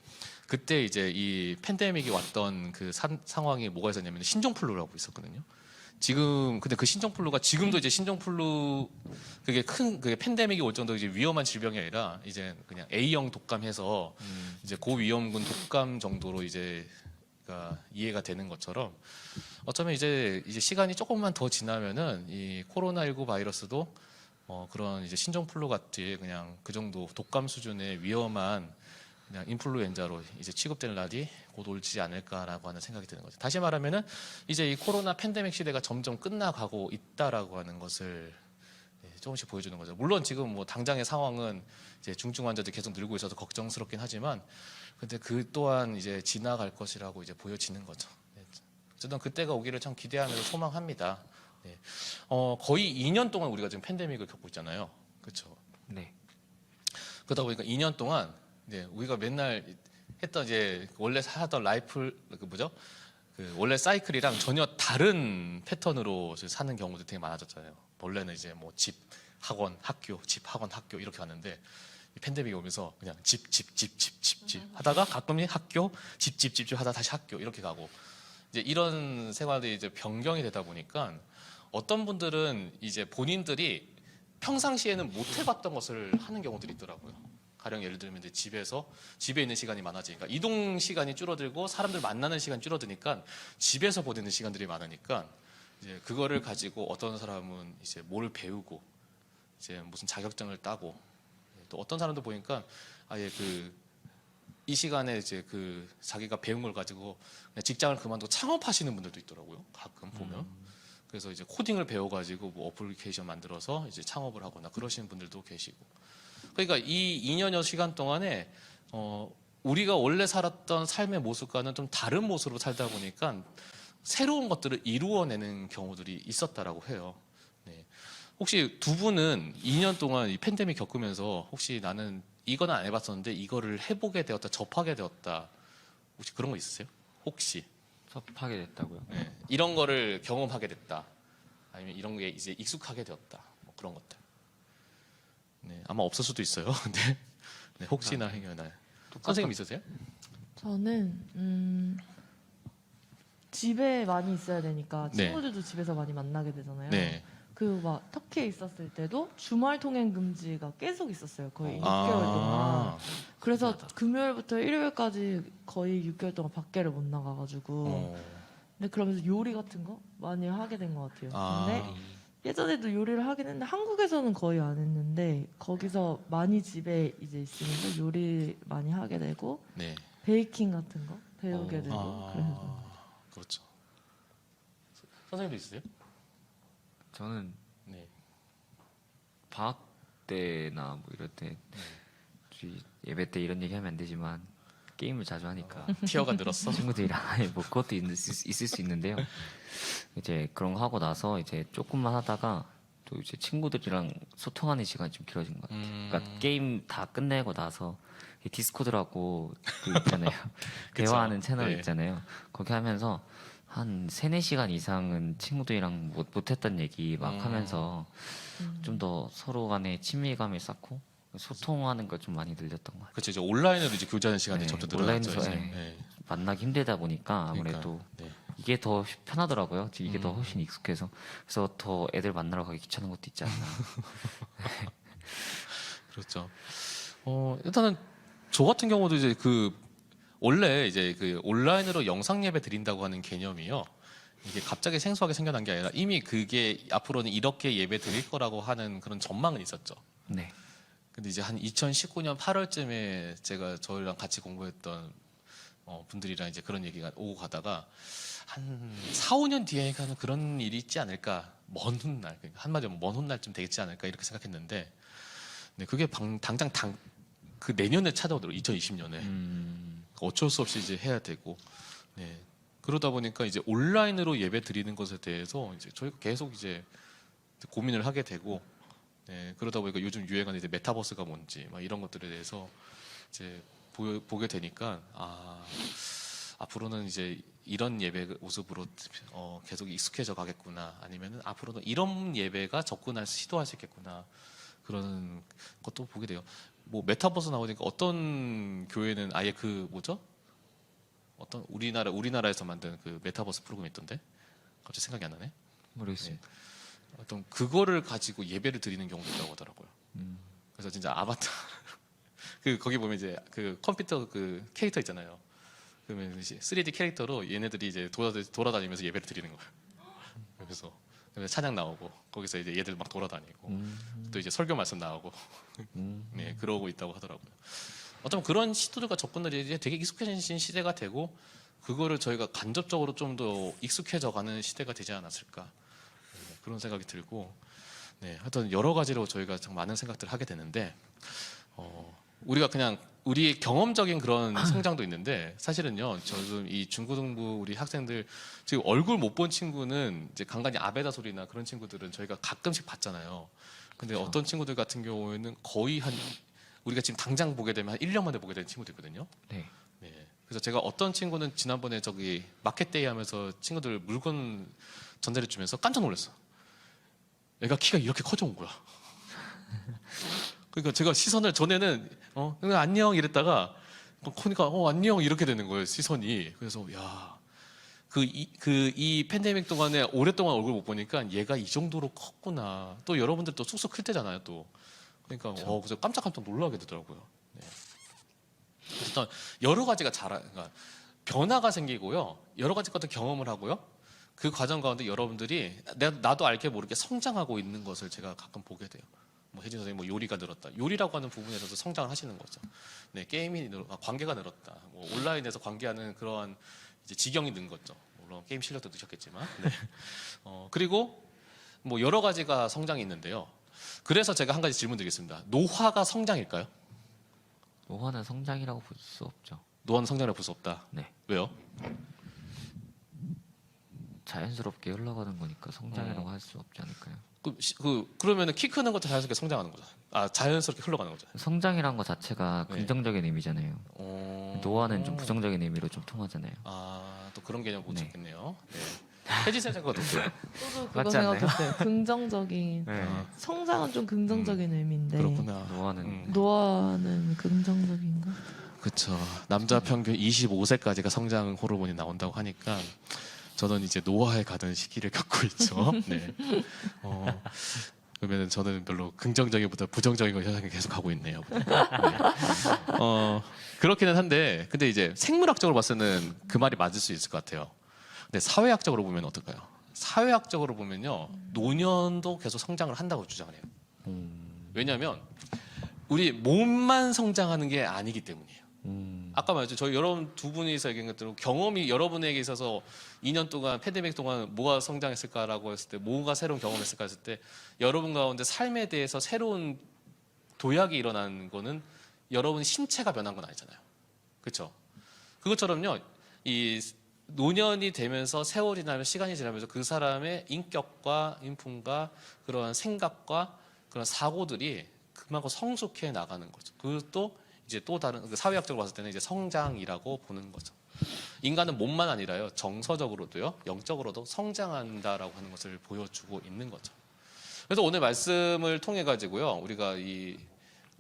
그때 이제 이 팬데믹이 왔던 그 상황이 뭐가 있었냐면 신종플루라고 있었거든요. 근데 그 신종플루가 지금도 이제 신종플루 그게 팬데믹이 올 정도로 이제 위험한 질병이 아니라 이제 그냥 A형 독감해서 이제 고위험군 독감 정도로 이제 이해가 되는 것처럼 어쩌면 이제 시간이 조금만 더 지나면은 이 코로나19 바이러스도 그런 이제 신종플루 같이 그냥 그 정도 독감 수준의 위험한 그냥 인플루엔자로 이제 취급될 날이 곧 올지 않을까라고 하는 생각이 드는 거죠. 다시 말하면은 이제 이 코로나 팬데믹 시대가 점점 끝나가고 있다라고 하는 것을 조금씩 보여주는 거죠. 물론 지금 당장의 상황은 이제 중증 환자들이 계속 늘고 있어서 걱정스럽긴 하지만, 근데 그 또한 이제 지나갈 것이라고 이제 보여지는 거죠. 어쨌든 그때가 오기를 참 기대하면서 소망합니다. 네. 거의 2년 동안 우리가 지금 팬데믹을 겪고 있잖아요. 그렇죠? 네. 그러다 보니까 2년 동안 이제 우리가 맨날 했던 이제 원래 하던 라이플 그 뭐죠? 그 원래 사이클이랑 전혀 다른 패턴으로 이제 사는 경우도 되게 많아졌잖아요. 원래는 이제 뭐 집, 학원, 학교, 집, 학원, 학교 이렇게 갔는데 이 팬데믹이 오면서 그냥 집 하다가 가끔씩 학교, 집 하다 다시 학교 이렇게 가고 이제 이런 생활이 이제 변경이 되다 보니까 어떤 분들은 이제 본인들이 평상시에는 못 해봤던 것을 하는 경우들이 있더라고요. 가령 예를 들면 이제 집에 있는 시간이 많아지니까 이동 시간이 줄어들고 사람들 만나는 시간이 줄어드니까 집에서 보내는 시간들이 많으니까 이제 그거를 가지고 어떤 사람은 이제 뭘 배우고 이제 무슨 자격증을 따고 또 어떤 사람도 보니까 아예 그 이 시간에 이제 그 자기가 배운 걸 가지고 그냥 직장을 그만두고 창업하시는 분들도 있더라고요. 가끔 보면. 그래서 이제 코딩을 배워가지고 뭐 어플리케이션 만들어서 이제 창업을 하거나 그러시는 분들도 계시고. 그러니까 이 2년여 시간 동안에 우리가 원래 살았던 삶의 모습과는 좀 다른 모습으로 살다 보니까 새로운 것들을 이루어내는 경우들이 있었다라고 해요. 네. 혹시 두 분은 2년 동안 이 팬데믹 겪으면서 혹시 나는 이거는 안 해봤었는데 이거를 해보게 되었다, 접하게 되었다, 혹시 그런 거 있으세요? 혹시 접하게 됐다고요? 네. 이런 거를 경험하게 됐다, 아니면 이런 게 이제 익숙하게 되었다, 뭐 그런 것들. 네, 아마 없을 수도 있어요. 근데 네, 혹시나 행여나 선생님 있으세요? 저는 집에 많이 있어야 되니까 네. 친구들도 집에서 많이 만나게 되잖아요. 네. 그 막 터키에 있었을 때도 주말 통행 금지가 계속 있었어요. 거의 아. 6개월 동안. 그래서 신기하다. 금요일부터 일요일까지 거의 6개월 동안 밖에를 못 나가가지고. 어. 근데 그러면서 요리 같은 거 많이 하게 된 것 같아요. 아. 근데 예전에도 요리를 하긴 했는데 한국에서는 거의 안 했는데 거기서 많이 집에 이제 있으면서 요리 많이 하게 되고 네. 베이킹 같은 거 배우게 되고 아. 그래서 그렇죠. 선생님도 있으세요? 저는 네. 방학 때나 뭐 이럴 때 예배 때 이런 얘기 하면 안 되지만 게임을 자주 하니까 티어가 늘었어? 친구들이랑 아니 뭐 그것도 있을 수 있는데요. 이제 그런 거 하고 나서 이제 조금만 하다가 또 이제 친구들이랑 소통하는 시간이 좀 길어진 것 같아요. 그러니까 게임 다 끝내고 나서 이 디스코드라고 그 있잖아요. 그쵸. 대화하는 채널 네. 있잖아요. 거기 하면서 한 3-4시간 이상은 친구들이랑 못했던 얘기 막 하면서 좀 더 서로 간에 친밀감이 쌓고 소통하는 걸 좀 많이 늘렸던 것 같아요. 그렇죠. 이제 온라인으로 이제 교제하는 시간이 네, 점점 늘어났죠. 온라인에서, 이제. 네. 네. 만나기 힘들다 보니까 아무래도 그러니까, 네. 이게 더 편하더라고요. 이게 더 훨씬 익숙해서. 그래서 더 애들 만나러 가기 귀찮은 것도 있지 않나. 그렇죠. 일단은 저 같은 경우도 이제 원래 이제 그 온라인으로 영상 예배 드린다고 하는 개념이요. 이게 갑자기 생소하게 생겨난 게 아니라 이미 그게 앞으로는 이렇게 예배 드릴 거라고 하는 그런 전망은 있었죠. 네. 근데 이제 한 2019년 8월쯤에 제가 저희랑 같이 공부했던 분들이랑 이제 그런 얘기가 오고 가다가 한 4-5년 뒤에는 그런 일이 있지 않을까. 먼 훗날, 그러니까 한마디로 먼 훗날쯤 되겠지 않을까 이렇게 생각했는데 네, 그게 당장 그 내년에 찾아오더라고요. 2020년에. 어쩔 수 없이 이제 해야 되고. 네. 그러다 보니까 이제 온라인으로 예배 드리는 것에 대해서 이제 저희가 계속 이제 고민을 하게 되고, 네. 그러다 보니까 요즘 유행하는 이제 메타버스가 뭔지 막 이런 것들에 대해서 이제 보게 되니까 앞으로는 이제 이런 예배 모습으로 계속 익숙해져 가겠구나. 아니면은 앞으로는 이런 예배가 시도할 수 있겠구나. 그런 것도 보게 돼요. 뭐 메타버스 나오니까 어떤 교회는 아예 그 뭐죠? 어떤 우리나라에서 만든 그 메타버스 프로그램이 있던데 갑자기 생각이 안 나네. 모르겠어요. 네. 어떤 그거를 가지고 예배를 드리는 경우도 있다고 하더라고요. 그래서 진짜 아바타 거기 보면 이제 그 컴퓨터 그 캐릭터 있잖아요. 그러면 3D 캐릭터로 얘네들이 이제 돌아다니면서 예배를 드리는 거예요. 그래서 찬양 나오고 거기서 이제 얘들 막 돌아다니고 또 이제 설교 말씀 나오고 네 그러고 있다고 하더라고요. 어쩌면 그런 시도들과 접근들이 이제 되게 익숙해진 시대가 되고 그거를 저희가 간접적으로 좀 더 익숙해져가는 시대가 되지 않았을까 그런 생각이 들고 네 하여튼 여러 가지로 저희가 참 많은 생각들을 하게 되는데 우리가 그냥 우리 경험적인 그런 성장도 있는데 사실은요 저는 이 중고등부 우리 학생들 지금 얼굴 못 본 친구는 이제 간간히 아베다 소리나 그런 친구들은 저희가 가끔씩 봤잖아요. 근데 그렇죠. 어떤 친구들 같은 경우에는 거의 한 우리가 지금 당장 보게 되면 한 1년 만에 보게 되는 친구도 있거든요. 네. 네. 그래서 제가 어떤 친구는 지난번에 저기 마켓데이 하면서 친구들 물건 전달해 주면서 깜짝 놀랐어. 애가 키가 이렇게 커져온 거야. 그러니까 제가 시선을 전에는 안녕 이랬다가 보니까 안녕 이렇게 되는 거예요, 시선이. 그래서 야, 이 팬데믹 동안에 오랫동안 얼굴 못 보니까 얘가 이 정도로 컸구나. 또 여러분들 또 쑥쑥 클 때잖아요, 또. 그러니까 그래서 깜짝깜짝 놀라게 되더라고요. 네. 일단 여러 가지가 그러니까 변화가 생기고요, 여러 가지 것들 경험을 하고요. 그 과정 가운데 여러분들이 나도 알게 모르게 성장하고 있는 것을 제가 가끔 보게 돼요. 뭐 혜진 선생님 뭐 요리가 늘었다. 요리라고 하는 부분에서도 성장을 하시는 거죠. 네, 관계가 늘었다. 뭐 온라인에서 관계하는 그러한 이제 지경이 는 거죠. 물론 게임 실력도 느셨겠지만. 네. 그리고 뭐 여러 가지가 성장이 있는데요. 그래서 제가 한 가지 질문 드리겠습니다. 노화가 성장일까요? 노화는 성장이라고 볼 수 없죠. 노화는 성장이라고 볼 수 없다. 네. 왜요? 자연스럽게 흘러가는 거니까 성장이라고 할 수 없지 않을까요? 그러면은 키 크는 것도 자연스럽게 성장하는 거죠. 자연스럽게 흘러가는 거죠. 성장이란 거 자체가 네. 긍정적인 의미잖아요. 노화는 좀 부정적인 의미로 좀 통하잖아요. 또 그런 개념 못 네. 찾겠네요. 네. 혜진 쌤 생각 어때요? 저도 그거 맞지 않나요? 생각했어요. 긍정적인 네. 성장은 좀 긍정적인 의미인데 그렇구나. 노화는 노화는 긍정적인가? 그렇죠. 남자 평균 25세까지가 성장 호르몬이 나온다고 하니까 저는 이제 노화에 가는 시기를 겪고 있죠. 네. 그러면 저는 별로 긍정적인보다 부정적인 걸 현상이 계속 하고 있네요. 네. 그렇기는 한데, 근데 이제 생물학적으로 봤을 때는 그 말이 맞을 수 있을 것 같아요. 근데 사회학적으로 보면 어떨까요? 사회학적으로 보면요, 노년도 계속 성장을 한다고 주장을 해요. 왜냐하면 우리 몸만 성장하는 게 아니기 때문이에요. 아까 말했죠. 저희 여러분 두 분이서 얘기한 것처럼 경험이 여러분에게 있어서 2년 동안 팬데믹 동안 뭐가 성장했을까라고 했을 때, 뭐가 새로운 경험했을까 했을 때, 여러분 가운데 삶에 대해서 새로운 도약이 일어나는 거는 여러분 신체가 변한 건 아니잖아요. 그렇죠? 그것처럼요, 이 노년이 되면서 세월이 지나면 시간이 지나면서 그 사람의 인격과 인품과 그러한 생각과 그런 사고들이 그만큼 성숙해 나가는 거죠. 그것도 이제 또 다른 사회학적으로 봤을 때는 이제 성장이라고 보는 거죠. 인간은 몸만 아니라요, 정서적으로도요, 영적으로도 성장한다라고 하는 것을 보여주고 있는 거죠. 그래서 오늘 말씀을 통해 가지고요, 우리가 이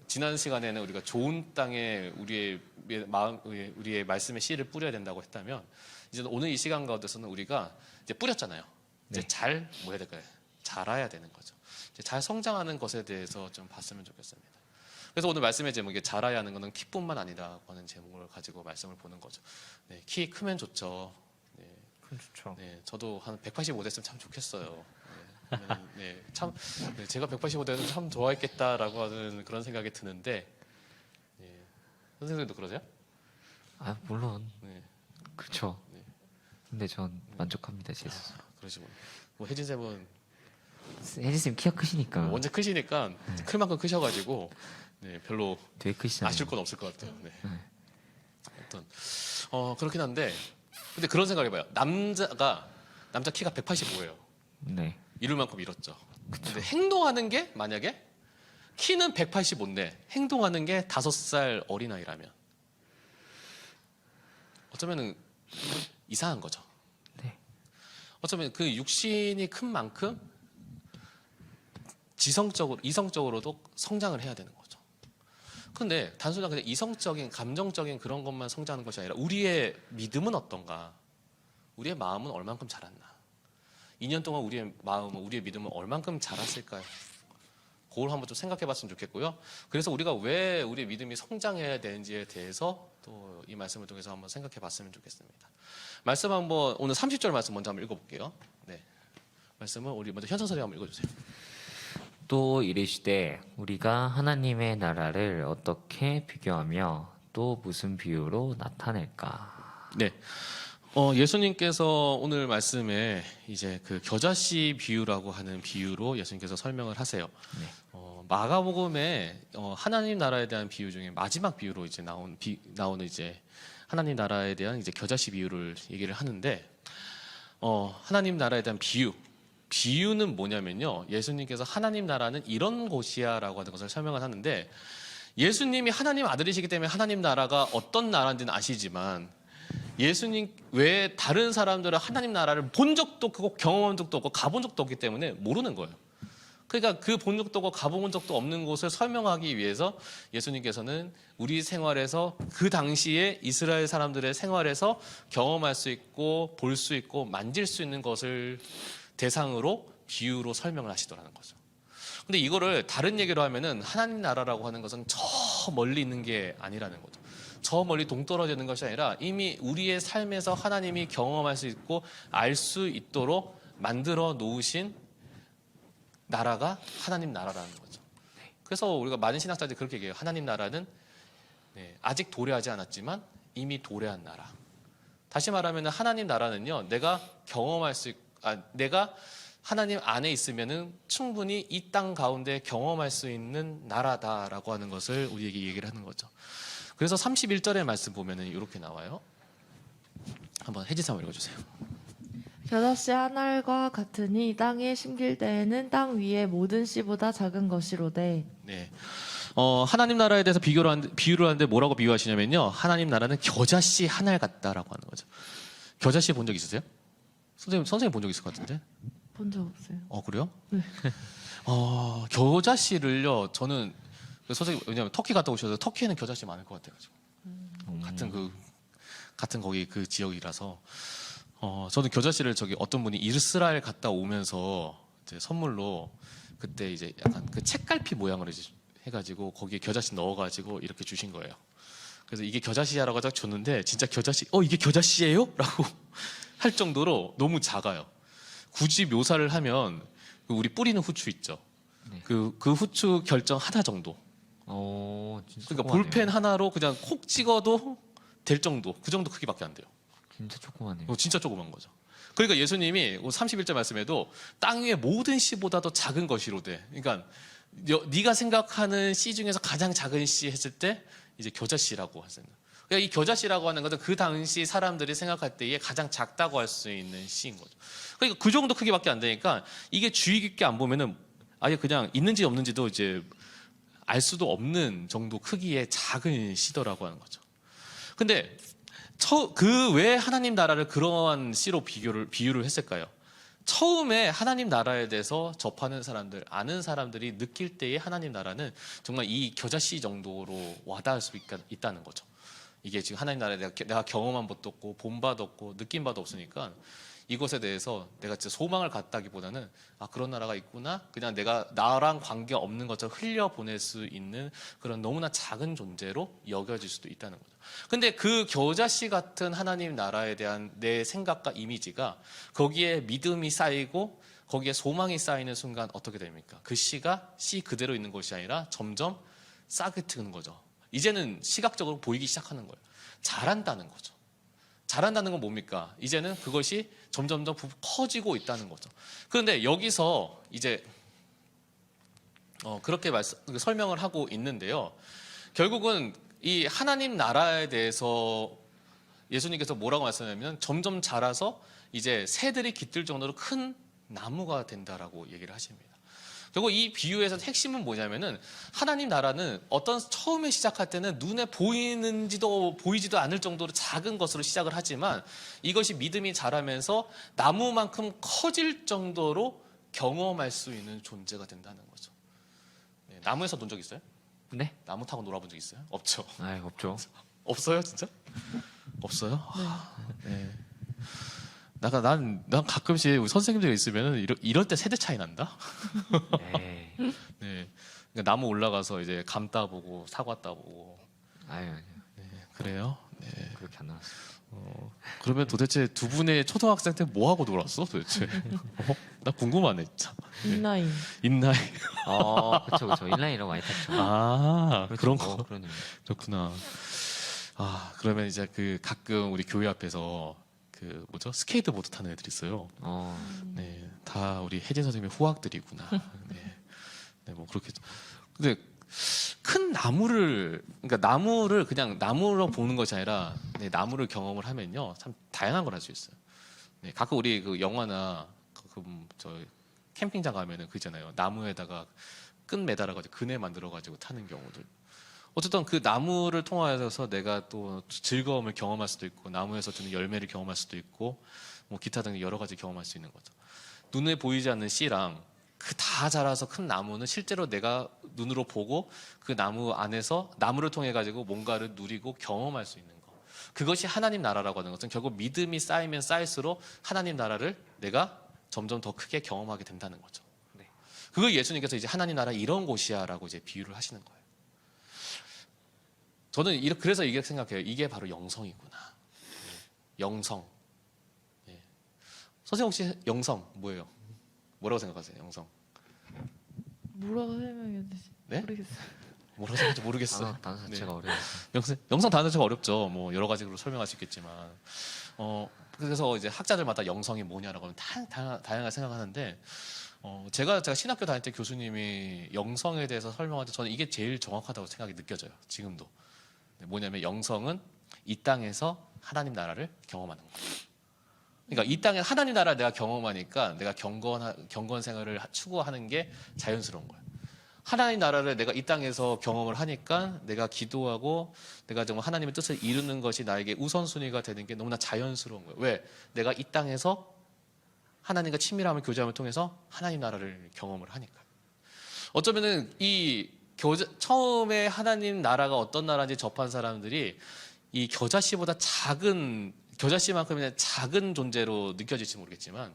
지난 시간에는 우리가 좋은 땅에 우리의 말씀의 씨를 뿌려야 된다고 했다면, 이제 오늘 이 시간 가운데서는 우리가 이제 뿌렸잖아요. 이제 네. 뭐 해야 될까요? 자라야 되는 거죠. 이제 잘 성장하는 것에 대해서 좀 봤으면 좋겠습니다. 그래서 오늘 말씀의 제목이 자라야 하는 것은 키뿐만 아니라고 하는 제목을 가지고 말씀을 보는 거죠. 네, 키 크면 좋죠. 네, 좋죠. 네, 저도 한 185 됐으면 참 좋겠어요. 제가 185 되면 참 좋아했겠다라고 하는 그런 생각이 드는데, 선생님도 그러세요? 물론 네, 그렇죠. 네. 근데 전 만족합니다, 제 스스로. 그러시군요. 뭐 혜진 쌤은 혜진 쌤 키가 크시니까 원체 크시니까 클 만큼 크셔가지고 별로 되게 크시잖아요. 아실 건 없을 것 같아요. 네. 어떤 그렇긴 한데, 근데 그런 생각해봐요. 남자 키가 185예요. 네. 이룰 만큼 이뤘죠. 근데 행동하는 게 만약에 키는 185인데 행동하는 게 5살 어린아이라면 어쩌면은 이상한 거죠. 네. 어쩌면 그 육신이 큰 만큼 이성적으로도 성장을 해야 되는 거죠. 그런데 단순한 그냥 이성적인, 감정적인 그런 것만 성장하는 것이 아니라 우리의 믿음은 어떤가? 우리의 마음은 얼만큼 자랐나? 2년 동안 우리의 마음은, 우리의 믿음은 얼만큼 자랐을까요? 그걸 한번 좀 생각해 봤으면 좋겠고요. 그래서 우리가 왜 우리의 믿음이 성장해야 되는지에 대해서 또 이 말씀을 통해서 한번 생각해 봤으면 좋겠습니다. 말씀 한번, 오늘 30절 말씀 먼저 한번 읽어볼게요. 네. 말씀은 우리 먼저 현선 선생님 한번 읽어주세요. 또 이르시되 우리가 하나님의 나라를 어떻게 비교하며 또 무슨 비유로 나타낼까? 네. 예수님께서 오늘 말씀에 이제 그 겨자씨 비유라고 하는 비유로 예수님께서 설명을 하세요. 네. 마가복음에 하나님 나라에 대한 비유 중에 마지막 비유로 이제 나오는 이제 하나님 나라에 대한 이제 겨자씨 비유를 얘기를 하는데, 하나님 나라에 대한 비유는 뭐냐면요, 예수님께서 하나님 나라는 이런 곳이야라고 하는 것을 설명을 하는데, 예수님이 하나님 아들이시기 때문에 하나님 나라가 어떤 나라인지는 아시지만 예수님 외에 다른 사람들은 하나님 나라를 본 적도 없고 경험한 적도 없고 가본 적도 없기 때문에 모르는 거예요. 그러니까 그 본 적도 없고 가본 적도 없는 곳을 설명하기 위해서 예수님께서는 우리 생활에서 그 당시에 이스라엘 사람들의 생활에서 경험할 수 있고 볼 수 있고 만질 수 있는 것을 대상으로 비유로 설명을 하시더라는 거죠. 근데 이거를 다른 얘기로 하면은 하나님 나라라고 하는 것은 저 멀리 있는 게 아니라는 거죠. 저 멀리 동떨어져 있는 것이 아니라 이미 우리의 삶에서 하나님이 경험할 수 있고 알 수 있도록 만들어 놓으신 나라가 하나님 나라라는 거죠. 그래서 우리가 많은 신학자들이 그렇게 얘기해요. 하나님 나라는 아직 도래하지 않았지만 이미 도래한 나라. 다시 말하면 하나님 나라는요, 내가 경험할 수 내가 하나님 안에 있으면은 충분히 이 땅 가운데 경험할 수 있는 나라다라고 하는 것을 우리에게 얘기를 하는 거죠. 그래서 31절의 말씀 보면은 이렇게 나와요. 한번 혜지사 읽어주세요. 겨자씨 한 알과 같으니 땅에 심길 때에는 땅 위의 모든 씨보다 작은 것이로되. 네. 하나님 나라에 대해서 비유를 하는데 뭐라고 비유하시냐면요. 하나님 나라는 겨자씨 한 알 같다라고 하는 거죠. 겨자씨 본 적 있으세요? 선생님 본 적 있을 것 같은데? 본 적 없어요. 그래요? 네. 겨자씨를요, 저는 선생님, 왜냐면 터키 갔다 오셔서 터키에는 겨자씨 많을 것 같아가지고. 같은 거기 그 지역이라서. 저는 겨자씨를 어떤 분이 이스라엘 갔다 오면서 이제 선물로 그때 이제 약간 그 책갈피 모양으로 이제 해가지고 거기에 겨자씨 넣어가지고 이렇게 주신 거예요. 그래서 이게 겨자씨야라고 딱 줬는데 진짜 겨자씨, 이게 겨자씨예요? 라고 할 정도로 너무 작아요. 굳이 묘사를 하면 우리 뿌리는 후추 있죠. 네. 그 후추 결정 하나 정도. 진짜 그러니까 조그마네요. 볼펜 하나로 그냥 콕 찍어도 될 정도. 그 정도 크기밖에 안 돼요. 진짜 조그마네요. 진짜 조그만 거죠. 그러니까 예수님이 31절 말씀에도 땅 위의 모든 씨보다도 작은 것이로되. 그러니까 네가 생각하는 씨 중에서 가장 작은 씨 했을 때 이제 겨자씨라고 하세요. 그러니까 이 겨자씨라고 하는 것은 그 당시 사람들이 생각할 때에 가장 작다고 할 수 있는 씨인 거죠. 그러니까 그 정도 크기밖에 안 되니까 이게 주의 깊게 안 보면은 아예 그냥 있는지 없는지도 이제 알 수도 없는 정도 크기의 작은 씨더라고 하는 거죠. 근데 그 왜 하나님 나라를 그러한 씨로 비유를 했을까요? 처음에 하나님 나라에 대해서 접하는 사람들, 아는 사람들이 느낄 때의 하나님 나라는 정말 이 겨자씨 정도로 와닿을 수 있다는 거죠. 이게 지금 하나님 나라에 내가 경험한 것도 없고 본 바도 없고 느낀 바도 없으니까 이것에 대해서 내가 진짜 소망을 갖다기보다는 그런 나라가 있구나, 그냥 내가 나랑 관계 없는 것처럼 흘려보낼 수 있는 그런 너무나 작은 존재로 여겨질 수도 있다는 거죠. 근데 그 겨자씨 같은 하나님 나라에 대한 내 생각과 이미지가 거기에 믿음이 쌓이고 거기에 소망이 쌓이는 순간 어떻게 됩니까? 그 씨가 씨 그대로 있는 것이 아니라 점점 싸그트는 거죠. 이제는 시각적으로 보이기 시작하는 거예요. 자란다는 거죠. 자란다는 건 뭡니까? 이제는 그것이 점점점 커지고 있다는 거죠. 그런데 여기서 이제 그렇게 설명을 하고 있는데요. 결국은 이 하나님 나라에 대해서 예수님께서 뭐라고 말씀하냐면 점점 자라서 이제 새들이 깃들 정도로 큰 나무가 된다라고 얘기를 하십니다. 결국 이 비유에서 핵심은 뭐냐면은 하나님 나라는 처음에 시작할 때는 눈에 보이지도 않을 정도로 작은 것으로 시작을 하지만 이것이 믿음이 자라면서 나무만큼 커질 정도로 경험할 수 있는 존재가 된다는 거죠. 네, 나무에서 논 적 있어요? 네? 나무 타고 놀아본 적 있어요? 없죠. 없죠. 없어요, 진짜? 없어요? 네. 난 가끔씩 우리 선생님들 있으면 이럴 때 세대 차이 난다. 에이. 네, 그러니까 나무 올라가서 이제 감 따보고 사과 따보고. 아니요. 네, 그래요? 네. 그렇게 안 나왔어요. 그러면 도대체 두 분의 초등학생 때 뭐 하고 놀았어, 도대체? 나 궁금하네, 진짜. 인라인. 인나이. 그렇죠. 인라인이라고 많이 탔죠. 그런 그렇죠. 거. 그런 의미. 그렇구나. 그러면 이제 가끔 우리 교회 앞에서 스케이트보드 타는 애들이 있어요. 네, 다 우리 혜진 선생님의 후학들이구나. 네, 뭐 그렇게. 근데 큰 그러니까 나무를 그냥 나무로 보는 것이 아니라 나무를 경험을 하면요, 참 다양한 걸 할 수 있어요. 네, 가끔 우리 그 영화나 저 캠핑장 가면은 그 있잖아요. 나무에다가 끈 매달아가지고 그네 만들어가지고 타는 경우들. 어쨌든 그 나무를 통하여서 내가 또 즐거움을 경험할 수도 있고 나무에서 주는 열매를 경험할 수도 있고 뭐 기타 등 여러 가지 경험할 수 있는 거죠. 눈에 보이지 않는 씨랑 그 다 자라서 큰 나무는 실제로 내가 눈으로 보고 그 나무 안에서 나무를 통해 가지고 뭔가를 누리고 경험할 수 있는 거. 그것이 하나님 나라라고 하는 것은 결국 믿음이 쌓이면 쌓일수록 하나님 나라를 내가 점점 더 크게 경험하게 된다는 거죠. 네. 그걸 예수님께서 이제 하나님 나라 이런 곳이야라고 이제 비유를 하시는 거예요. 저는 그래서 이게 생각해요. 이게 바로 영성이구나. 영성. 예. 선생님 혹시 영성 뭐예요? 뭐라고 생각하세요? 영성. 뭐라고 설명해야 되지? 네? 모르겠어요. 뭐라고 생각할지 모르겠어요. 단어 자체가 네. 어려워요. 영성 단어 자체가 어렵죠. 뭐 여러 가지로 설명할 수 있겠지만, 그래서 이제 학자들마다 영성이 뭐냐라고 하면 다양하게 생각하는데, 제가 신학교 다닐 때 교수님이 영성에 대해서 설명할 때 저는 이게 제일 정확하다고 생각이 느껴져요. 지금도. 네, 뭐냐면 영성은 이 땅에서 하나님 나라를 경험하는 거예요. 그러니까 이 땅에 하나님 나라를 내가 경험하니까 내가 경건 생활을 추구하는 게 자연스러운 거예요. 하나님 나라를 내가 이 땅에서 경험을 하니까 내가 기도하고 내가 정말 하나님의 뜻을 이루는 것이 나에게 우선순위가 되는 게 너무나 자연스러운 거예요. 왜? 내가 이 땅에서 하나님과 친밀함을 교제함을 통해서 하나님 나라를 경험을 하니까. 어쩌면은 처음에 하나님 나라가 어떤 나라인지 접한 사람들이 이 겨자씨만큼이나 작은 존재로 느껴질지 모르겠지만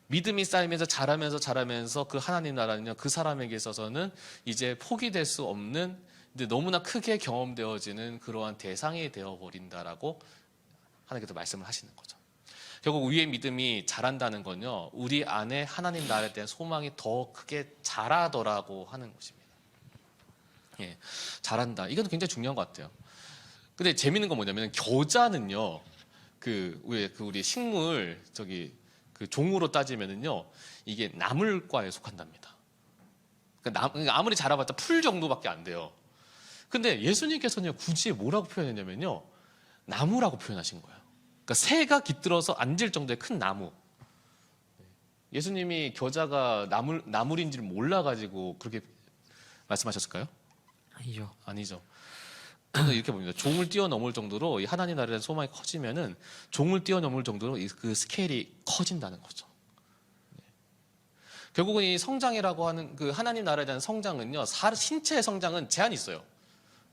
믿음이 쌓이면서 자라면서 그 하나님 나라는요, 그 사람에게 있어서는 이제 포기될 수 없는 근데 너무나 크게 경험되어지는 그러한 대상이 되어버린다라고 하나님께서 말씀을 하시는 거죠. 결국 우리의 믿음이 자란다는 건요, 우리 안에 하나님 나라에 대한 소망이 더 크게 자라더라고 하는 것입니다. 예, 자란다. 이건 굉장히 중요한 것 같아요. 근데 재밌는 건 뭐냐면 겨자는요, 우리 식물 그 종으로 따지면은요, 이게 나물과에 속한답니다. 그러니까 아무리 자라봤자 풀 정도밖에 안 돼요. 근데 예수님께서는 굳이 뭐라고 표현했냐면요, 나무라고 표현하신 거예요. 그러니까 새가 깃들어서 앉을 정도의 큰 나무. 예수님이 겨자가 나물인지를 몰라가지고 그렇게 말씀하셨을까요? 아니죠. 아니죠. 저는 이렇게 봅니다. 종을 뛰어넘을 정도로 이 하나님 나라의 소망이 커지면은 종을 뛰어넘을 정도로 그 스케일이 커진다는 거죠. 네. 결국은 이 성장이라고 하는 그 하나님 나라에 대한 성장은요, 신체의 성장은 제한이 있어요.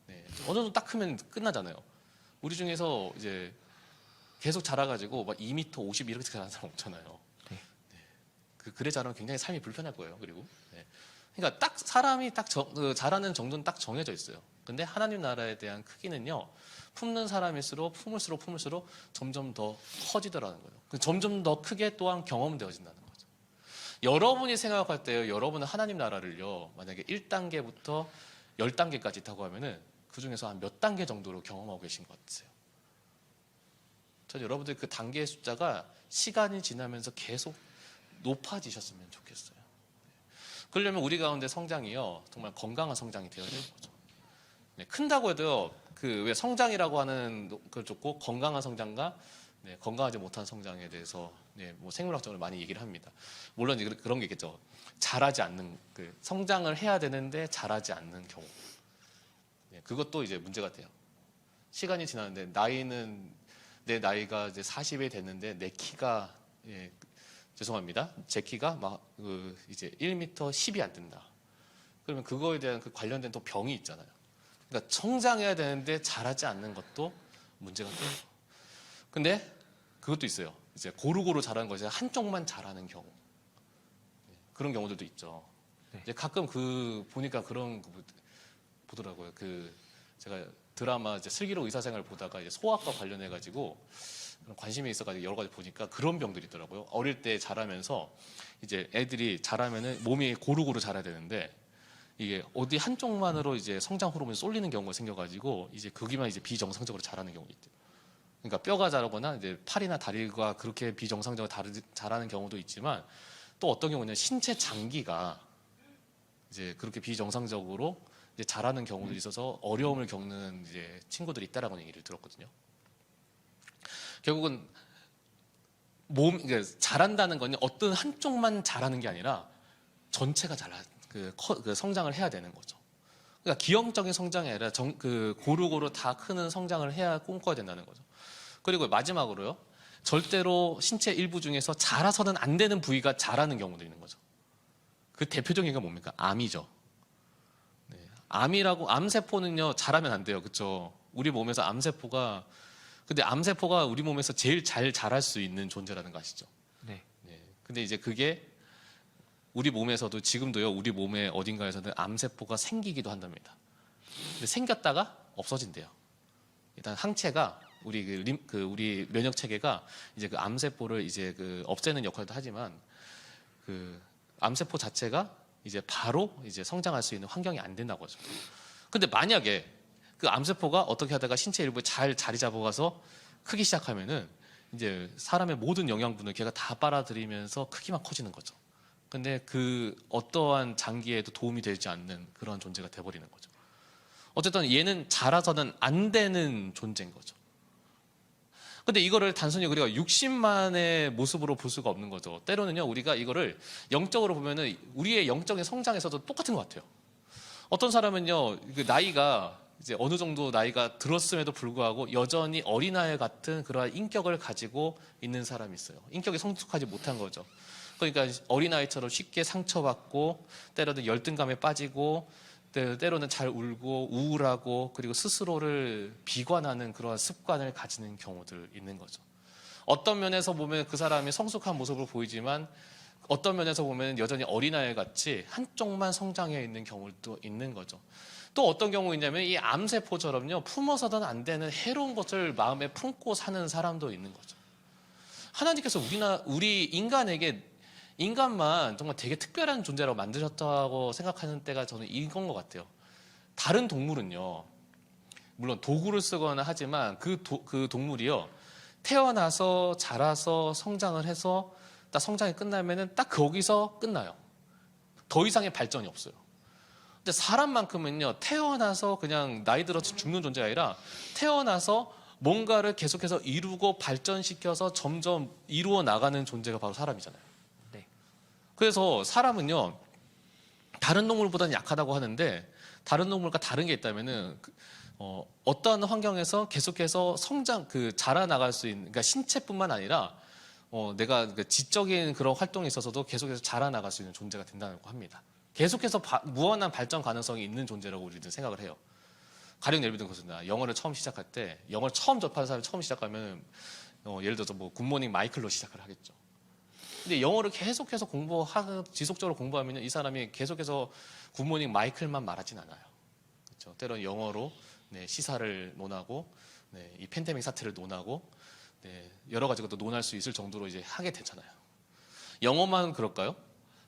네. 어느 정도 딱 크면 끝나잖아요. 우리 중에서 이제 계속 자라가지고 막 2m 50 이렇게 자라는 사람 없잖아요. 네. 네. 그래 자라면 굉장히 삶이 불편할 거예요. 그리고. 네. 그러니까 딱 사람이 자라는 정도는 딱 정해져 있어요. 근데 하나님 나라에 대한 크기는요, 품는 사람일수록 품을수록 점점 더 커지더라는 거예요. 점점 더 크게 또한 경험되어진다는 거죠. 여러분이 생각할 때요, 여러분은 하나님 나라를요, 만약에 1단계부터 10단계까지 있다고 하면은 그 중에서 한 몇 단계 정도로 경험하고 계신 것 같으세요? 전 여러분들 그 단계의 숫자가 시간이 지나면서 계속 높아지셨으면 좋겠어요. 그러려면 우리 가운데 성장이요, 정말 건강한 성장이 되어야 되는 거죠. 네, 큰다고 해도요, 왜 성장이라고 하는 걸 좋고 건강한 성장과 건강하지 못한 성장에 대해서 뭐 생물학적으로 많이 얘기를 합니다. 물론 그런 게 있겠죠. 자라지 않는 성장을 해야 되는데 자라지 않는 경우, 그것도 이제 문제가 돼요. 시간이 지나는데 내 나이가 이제 40이 됐는데 내 키가 죄송합니다. 제 키가 이제 1m 10이 안 된다. 그러면 그거에 대한 관련된 또 병이 있잖아요. 그러니까 성장해야 되는데 자라지 않는 것도 문제가 돼요. 근데 그것도 있어요. 이제 고루고루 자라는 것이 한쪽만 자라는 경우. 그런 경우들도 있죠. 네. 이제 가끔 보니까 그런 거 보더라고요. 제가 드라마 이제 슬기로운 의사생활 보다가 이제 소아과 관련해 가지고 관심이 있어가지고 여러 가지 보니까 그런 병들이 있더라고요. 어릴 때 자라면서 이제 애들이 자라면은 몸이 고루고루 자라야 되는데 이게 어디 한쪽만으로 이제 성장 호르몬이 쏠리는 경우가 생겨가지고 이제 거기만 이제 비정상적으로 자라는 경우가 있대요. 그러니까 뼈가 자라거나 이제 팔이나 다리가 그렇게 비정상적으로 자라는 경우도 있지만 또 어떤 경우는 신체 장기가 이제 그렇게 비정상적으로 이제 자라는 경우들이 있어서 어려움을 겪는 이제 친구들이 있다라고 얘기를 들었거든요. 결국은 그러니까 자란다는 건 어떤 한쪽만 자라는 게 아니라 전체가 성장을 해야 되는 거죠. 그러니까 기형적인 성장이 아니라 고루고루 다 크는 성장을 해야 꿈꿔야 된다는 거죠. 그리고 마지막으로요. 절대로 신체 일부 중에서 자라서는 안 되는 부위가 자라는 경우도 있는 거죠. 그 대표적인 게 뭡니까? 암이죠. 네. 암세포는요, 자라면 안 돼요. 그렇죠? 우리 몸에서 근데 암세포가 우리 몸에서 제일 잘 자랄 수 있는 존재라는 거 아시죠? 네. 네. 근데 이제 그게 우리 몸에서도 지금도요, 우리 몸의 어딘가에서는 암세포가 생기기도 한답니다. 근데 생겼다가 없어진대요. 일단 항체가 우리 면역 체계가 이제 그 암세포를 이제 없애는 역할도 하지만 그 암세포 자체가 이제 바로 이제 성장할 수 있는 환경이 안 된다고 하죠. 근데 만약에 그 암세포가 어떻게 하다가 신체 일부에 잘 자리 잡아가서 크기 시작하면은 이제 사람의 모든 영양분을 걔가 다 빨아들이면서 크기만 커지는 거죠. 근데 그 어떠한 장기에도 도움이 되지 않는 그런 존재가 돼버리는 거죠. 어쨌든 얘는 자라서는 안 되는 존재인 거죠. 근데 이거를 단순히 우리가 육신만의 모습으로 볼 수가 없는 거죠. 때로는요, 우리가 이거를 영적으로 보면은 우리의 영적인 성장에서도 똑같은 것 같아요. 어떤 사람은요, 그 나이가 이제 어느 정도 나이가 들었음에도 불구하고 여전히 어린아이 같은 그러한 인격을 가지고 있는 사람이 있어요. 인격이 성숙하지 못한 거죠. 그러니까 어린아이처럼 쉽게 상처받고 때로는 열등감에 빠지고 때로는 잘 울고 우울하고 그리고 스스로를 비관하는 그런 습관을 가지는 경우들 있는 거죠. 어떤 면에서 보면 그 사람이 성숙한 모습을 보이지만 어떤 면에서 보면 여전히 어린아이 같이 한쪽만 성장해 있는 경우도 있는 거죠. 또 어떤 경우 있냐면 이 암세포처럼요, 품어서는 안 되는 해로운 것을 마음에 품고 사는 사람도 있는 거죠. 하나님께서 우리 인간만 정말 되게 특별한 존재라고 만드셨다고 생각하는 때가 저는 이건 것 같아요. 다른 동물은요, 물론 도구를 쓰거나 하지만 그 동물이요, 태어나서 자라서 성장을 해서 딱 성장이 끝나면은 딱 거기서 끝나요. 더 이상의 발전이 없어요. 근데 사람만큼은요, 태어나서 그냥 나이 들어서 죽는 존재가 아니라 태어나서 뭔가를 계속해서 이루고 발전시켜서 점점 이루어 나가는 존재가 바로 사람이잖아요. 네. 그래서 사람은요, 다른 동물보다는 약하다고 하는데 다른 동물과 다른 게 있다면은 어떠한 환경에서 계속해서 자라나갈 수 있는, 그러니까 신체뿐만 아니라 내가 지적인 그런 활동에 있어서도 계속해서 자라나갈 수 있는 존재가 된다고 합니다. 계속해서 무한한 발전 가능성이 있는 존재라고 우리는 생각을 해요. 가령 예를 들면 그렇습니다. 영어를 처음 시작할 때, 영어를 처음 접하는 사람이 처음 시작하면 예를 들어서 뭐 굿모닝 마이클로 시작을 하겠죠. 근데 영어를 계속해서 지속적으로 공부하면 이 사람이 계속해서 굿모닝 마이클만 말하진 않아요. 그렇죠? 때로는 영어로 시사를 논하고 이 팬데믹 사태를 논하고 여러 가지 것도 논할 수 있을 정도로 이제 하게 되잖아요. 영어만 그럴까요?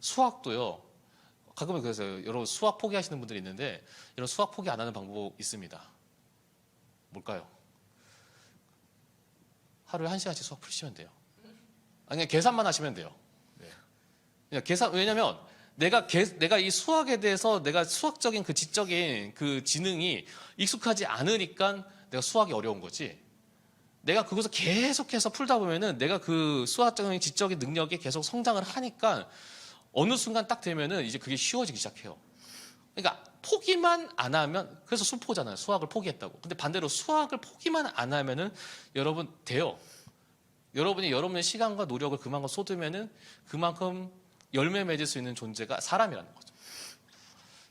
수학도요. 가끔은 그래서 여러분 수학 포기하시는 분들이 있는데 이런 수학 포기 안 하는 방법 있습니다. 뭘까요? 하루에 1시간씩 수학 풀시면 돼요. 아니, 계산만 하시면 돼요. 그냥 왜냐면 내가 이 수학에 대해서 내가 수학적인 그 지적인 그 지능이 익숙하지 않으니까 내가 수학이 어려운 거지. 내가 그것을 계속해서 풀다 보면은 내가 그 수학적인 지적인 능력이 계속 성장을 하니까 어느 순간 딱 되면은 이제 그게 쉬워지기 시작해요. 그러니까 포기만 안 하면, 그래서 수포잖아요. 수학을 포기했다고. 근데 반대로 수학을 포기만 안 하면은 여러분 돼요. 여러분이 여러분의 시간과 노력을 그만큼 쏟으면은 그만큼 열매 맺을 수 있는 존재가 사람이라는 거죠.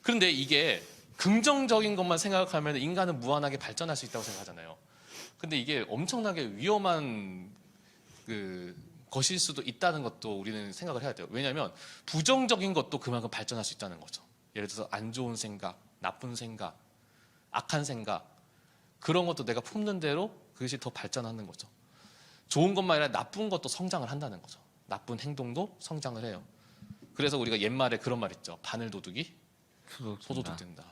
그런데 이게 긍정적인 것만 생각하면 인간은 무한하게 발전할 수 있다고 생각하잖아요. 근데 이게 엄청나게 위험한 것일 수도 있다는 것도 우리는 생각을 해야 돼요. 왜냐하면 부정적인 것도 그만큼 발전할 수 있다는 거죠. 예를 들어서 안 좋은 생각, 나쁜 생각, 악한 생각, 그런 것도 내가 품는 대로 그것이 더 발전하는 거죠. 좋은 것만 아니라 나쁜 것도 성장을 한다는 거죠. 나쁜 행동도 성장을 해요. 그래서 우리가 옛말에 그런 말 있죠. 바늘도둑이 소도둑 된다.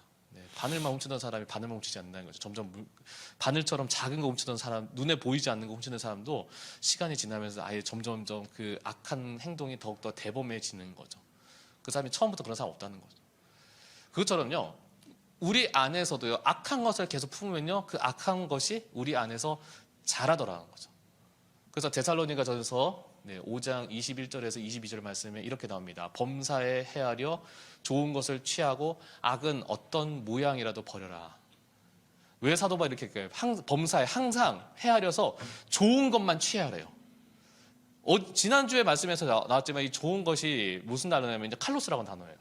바늘만 훔치던 사람이 바늘만 훔치지 않는다는 거죠. 점점 바늘처럼 작은 거 훔치던 사람, 눈에 보이지 않는 거 훔치는 사람도 시간이 지나면서 아예 점점점 그 악한 행동이 더욱더 대범해지는 거죠. 그 사람이 처음부터 그런 사람 없다는 거죠. 그것처럼요, 우리 안에서도요, 악한 것을 계속 품으면요, 그 악한 것이 우리 안에서 자라더라는 거죠. 그래서 데살로니가전서 5장 21절에서 22절 말씀에 이렇게 나옵니다. 범사에 헤아려 좋은 것을 취하고 악은 어떤 모양이라도 버려라. 왜 사도 바울이 이렇게 범사에 항상 헤아려서 좋은 것만 취하래요. 지난주에 말씀에서 나왔지만 이 좋은 것이 무슨 단어냐면 이제 칼로스라는 단어예요.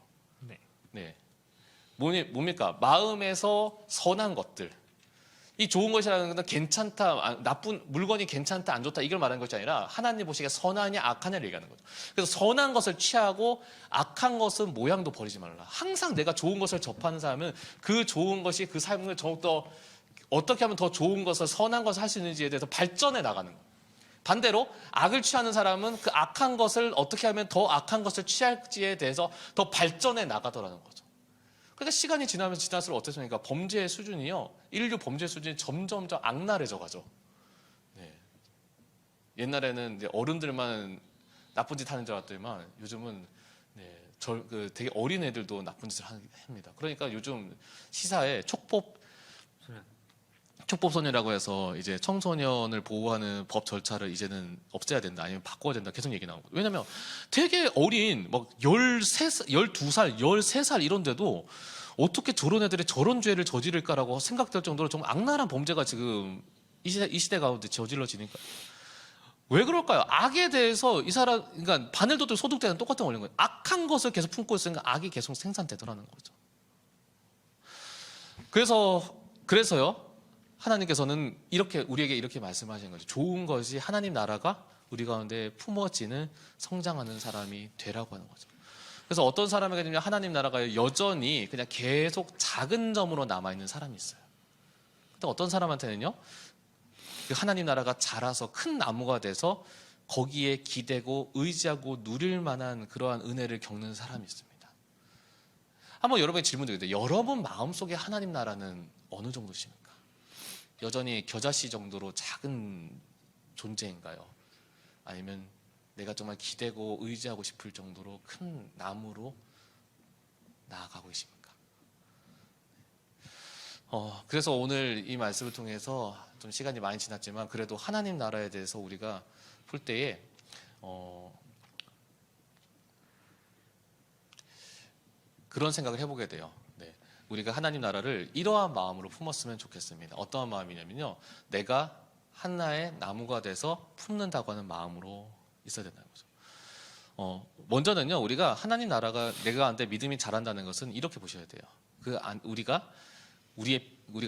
네. 뭡니까? 마음에서 선한 것들. 이 좋은 것이라는 것은 괜찮다, 나쁜 물건이 괜찮다, 안 좋다 이걸 말하는 것이 아니라 하나님 보시기에 선하냐 악하냐를 얘기하는 거죠. 그래서 선한 것을 취하고 악한 것은 모양도 버리지 말라. 항상 내가 좋은 것을 접하는 사람은 그 좋은 것이 그 삶을 더욱더 어떻게 하면 더 좋은 것을 선한 것을 할 수 있는지에 대해서 발전해 나가는 거예요. 반대로 악을 취하는 사람은 그 악한 것을 어떻게 하면 더 악한 것을 취할지에 대해서 더 발전해 나가더라는 거죠. 그러니까 시간이 지나면서 지날수록 어떻습니까? 범죄의 수준이요. 인류 범죄 수준이 점점점 악랄해져 가죠. 네. 옛날에는 이제 어른들만 나쁜 짓 하는 줄 알았더니만 요즘은 되게 어린 애들도 나쁜 짓을 합니다. 그러니까 요즘 시사에 촉법소년이라고 해서 이제 청소년을 보호하는 법 절차를 이제는 없애야 된다, 아니면 바꿔야 된다 계속 얘기 나오고. 왜냐면 되게 어린 막 13살, 12살, 13살 이런데도 어떻게 저런 애들이 저런 죄를 저지를까라고 생각될 정도로 좀 악랄한 범죄가 지금 이 시대 가운데 저질러지니까. 왜 그럴까요? 악에 대해서 이 사람, 그러니까 바늘도둑 소득대는 똑같은 원리인 거예요. 악한 것을 계속 품고 있으니까 악이 계속 생산되더라는 거죠. 그래서요. 하나님께서는 우리에게 이렇게 말씀하시는 거죠. 좋은 것이 하나님 나라가 우리 가운데 품어지는 성장하는 사람이 되라고 하는 거죠. 그래서 어떤 사람에게는 하나님 나라가 여전히 그냥 계속 작은 점으로 남아있는 사람이 있어요. 근데 어떤 사람한테는요, 그 하나님 나라가 자라서 큰 나무가 돼서 거기에 기대고 의지하고 누릴 만한 그러한 은혜를 겪는 사람이 있습니다. 한번 여러분의 질문 드릴게요. 여러분 마음속에 하나님 나라는 어느 정도십니까? 여전히 겨자씨 정도로 작은 존재인가요? 아니면 내가 정말 기대고 의지하고 싶을 정도로 큰 나무로 나아가고 계십니까? 그래서 오늘 이 말씀을 통해서 좀 시간이 많이 지났지만 그래도 하나님 나라에 대해서 우리가 풀 때에 그런 생각을 해보게 돼요. 우리가 하나님 나라를 이러한 마음으로 품었으면 좋겠습니다. 어떠한 마음이냐면요, 내가 하나의 나무가 돼서 품는다고 하는 마음으로 있어야 된다는 거죠. 먼저는요, 우리가 하나님 나라가 내가 한테 믿음이 자란다는 것은 이렇게 보셔야 돼요. 우리가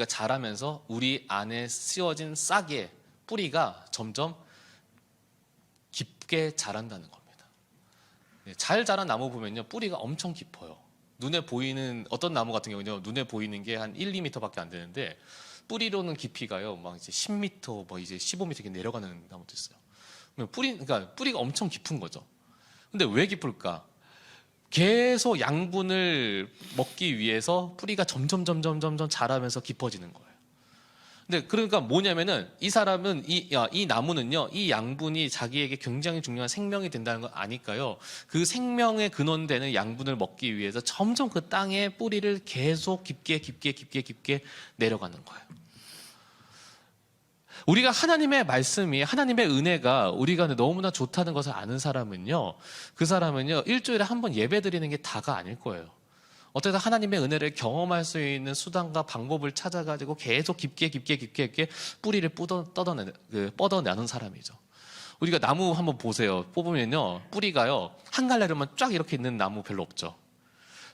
자라면서 우리 안에 씌워진 싹의 뿌리가 점점 깊게 자란다는 겁니다. 잘 자란 나무 보면요, 뿌리가 엄청 깊어요. 눈에 보이는 어떤 나무 같은 경우는요, 눈에 보이는 게 한 1, 2m밖에 안 되는데 뿌리로는 깊이가요, 막 이제 10m, 뭐 이제 15m 이렇게 내려가는 나무도 있어요. 그러니까 뿌리가 엄청 깊은 거죠. 근데 왜 깊을까? 계속 양분을 먹기 위해서 뿌리가 점점 자라면서 깊어지는 거예요. 근데 그러니까 뭐냐면은 이 사람은 이 나무는요, 이 양분이 자기에게 굉장히 중요한 생명이 된다는 걸 아니까요, 그 생명의 근원되는 양분을 먹기 위해서 점점 그 땅에 뿌리를 계속 깊게 내려가는 거예요. 우리가 하나님의 말씀이, 하나님의 은혜가 우리가 너무나 좋다는 것을 아는 사람은요, 그 사람은요, 일주일에 한 번 예배 드리는 게 다가 아닐 거예요. 어쨌든 하나님의 은혜를 경험할 수 있는 수단과 방법을 찾아가지고 계속 깊게 뿌리를 뻗어내는 사람이죠. 우리가 나무 한번 보세요. 뽑으면요, 뿌리가요, 한 갈래로만 쫙 이렇게 있는 나무 별로 없죠.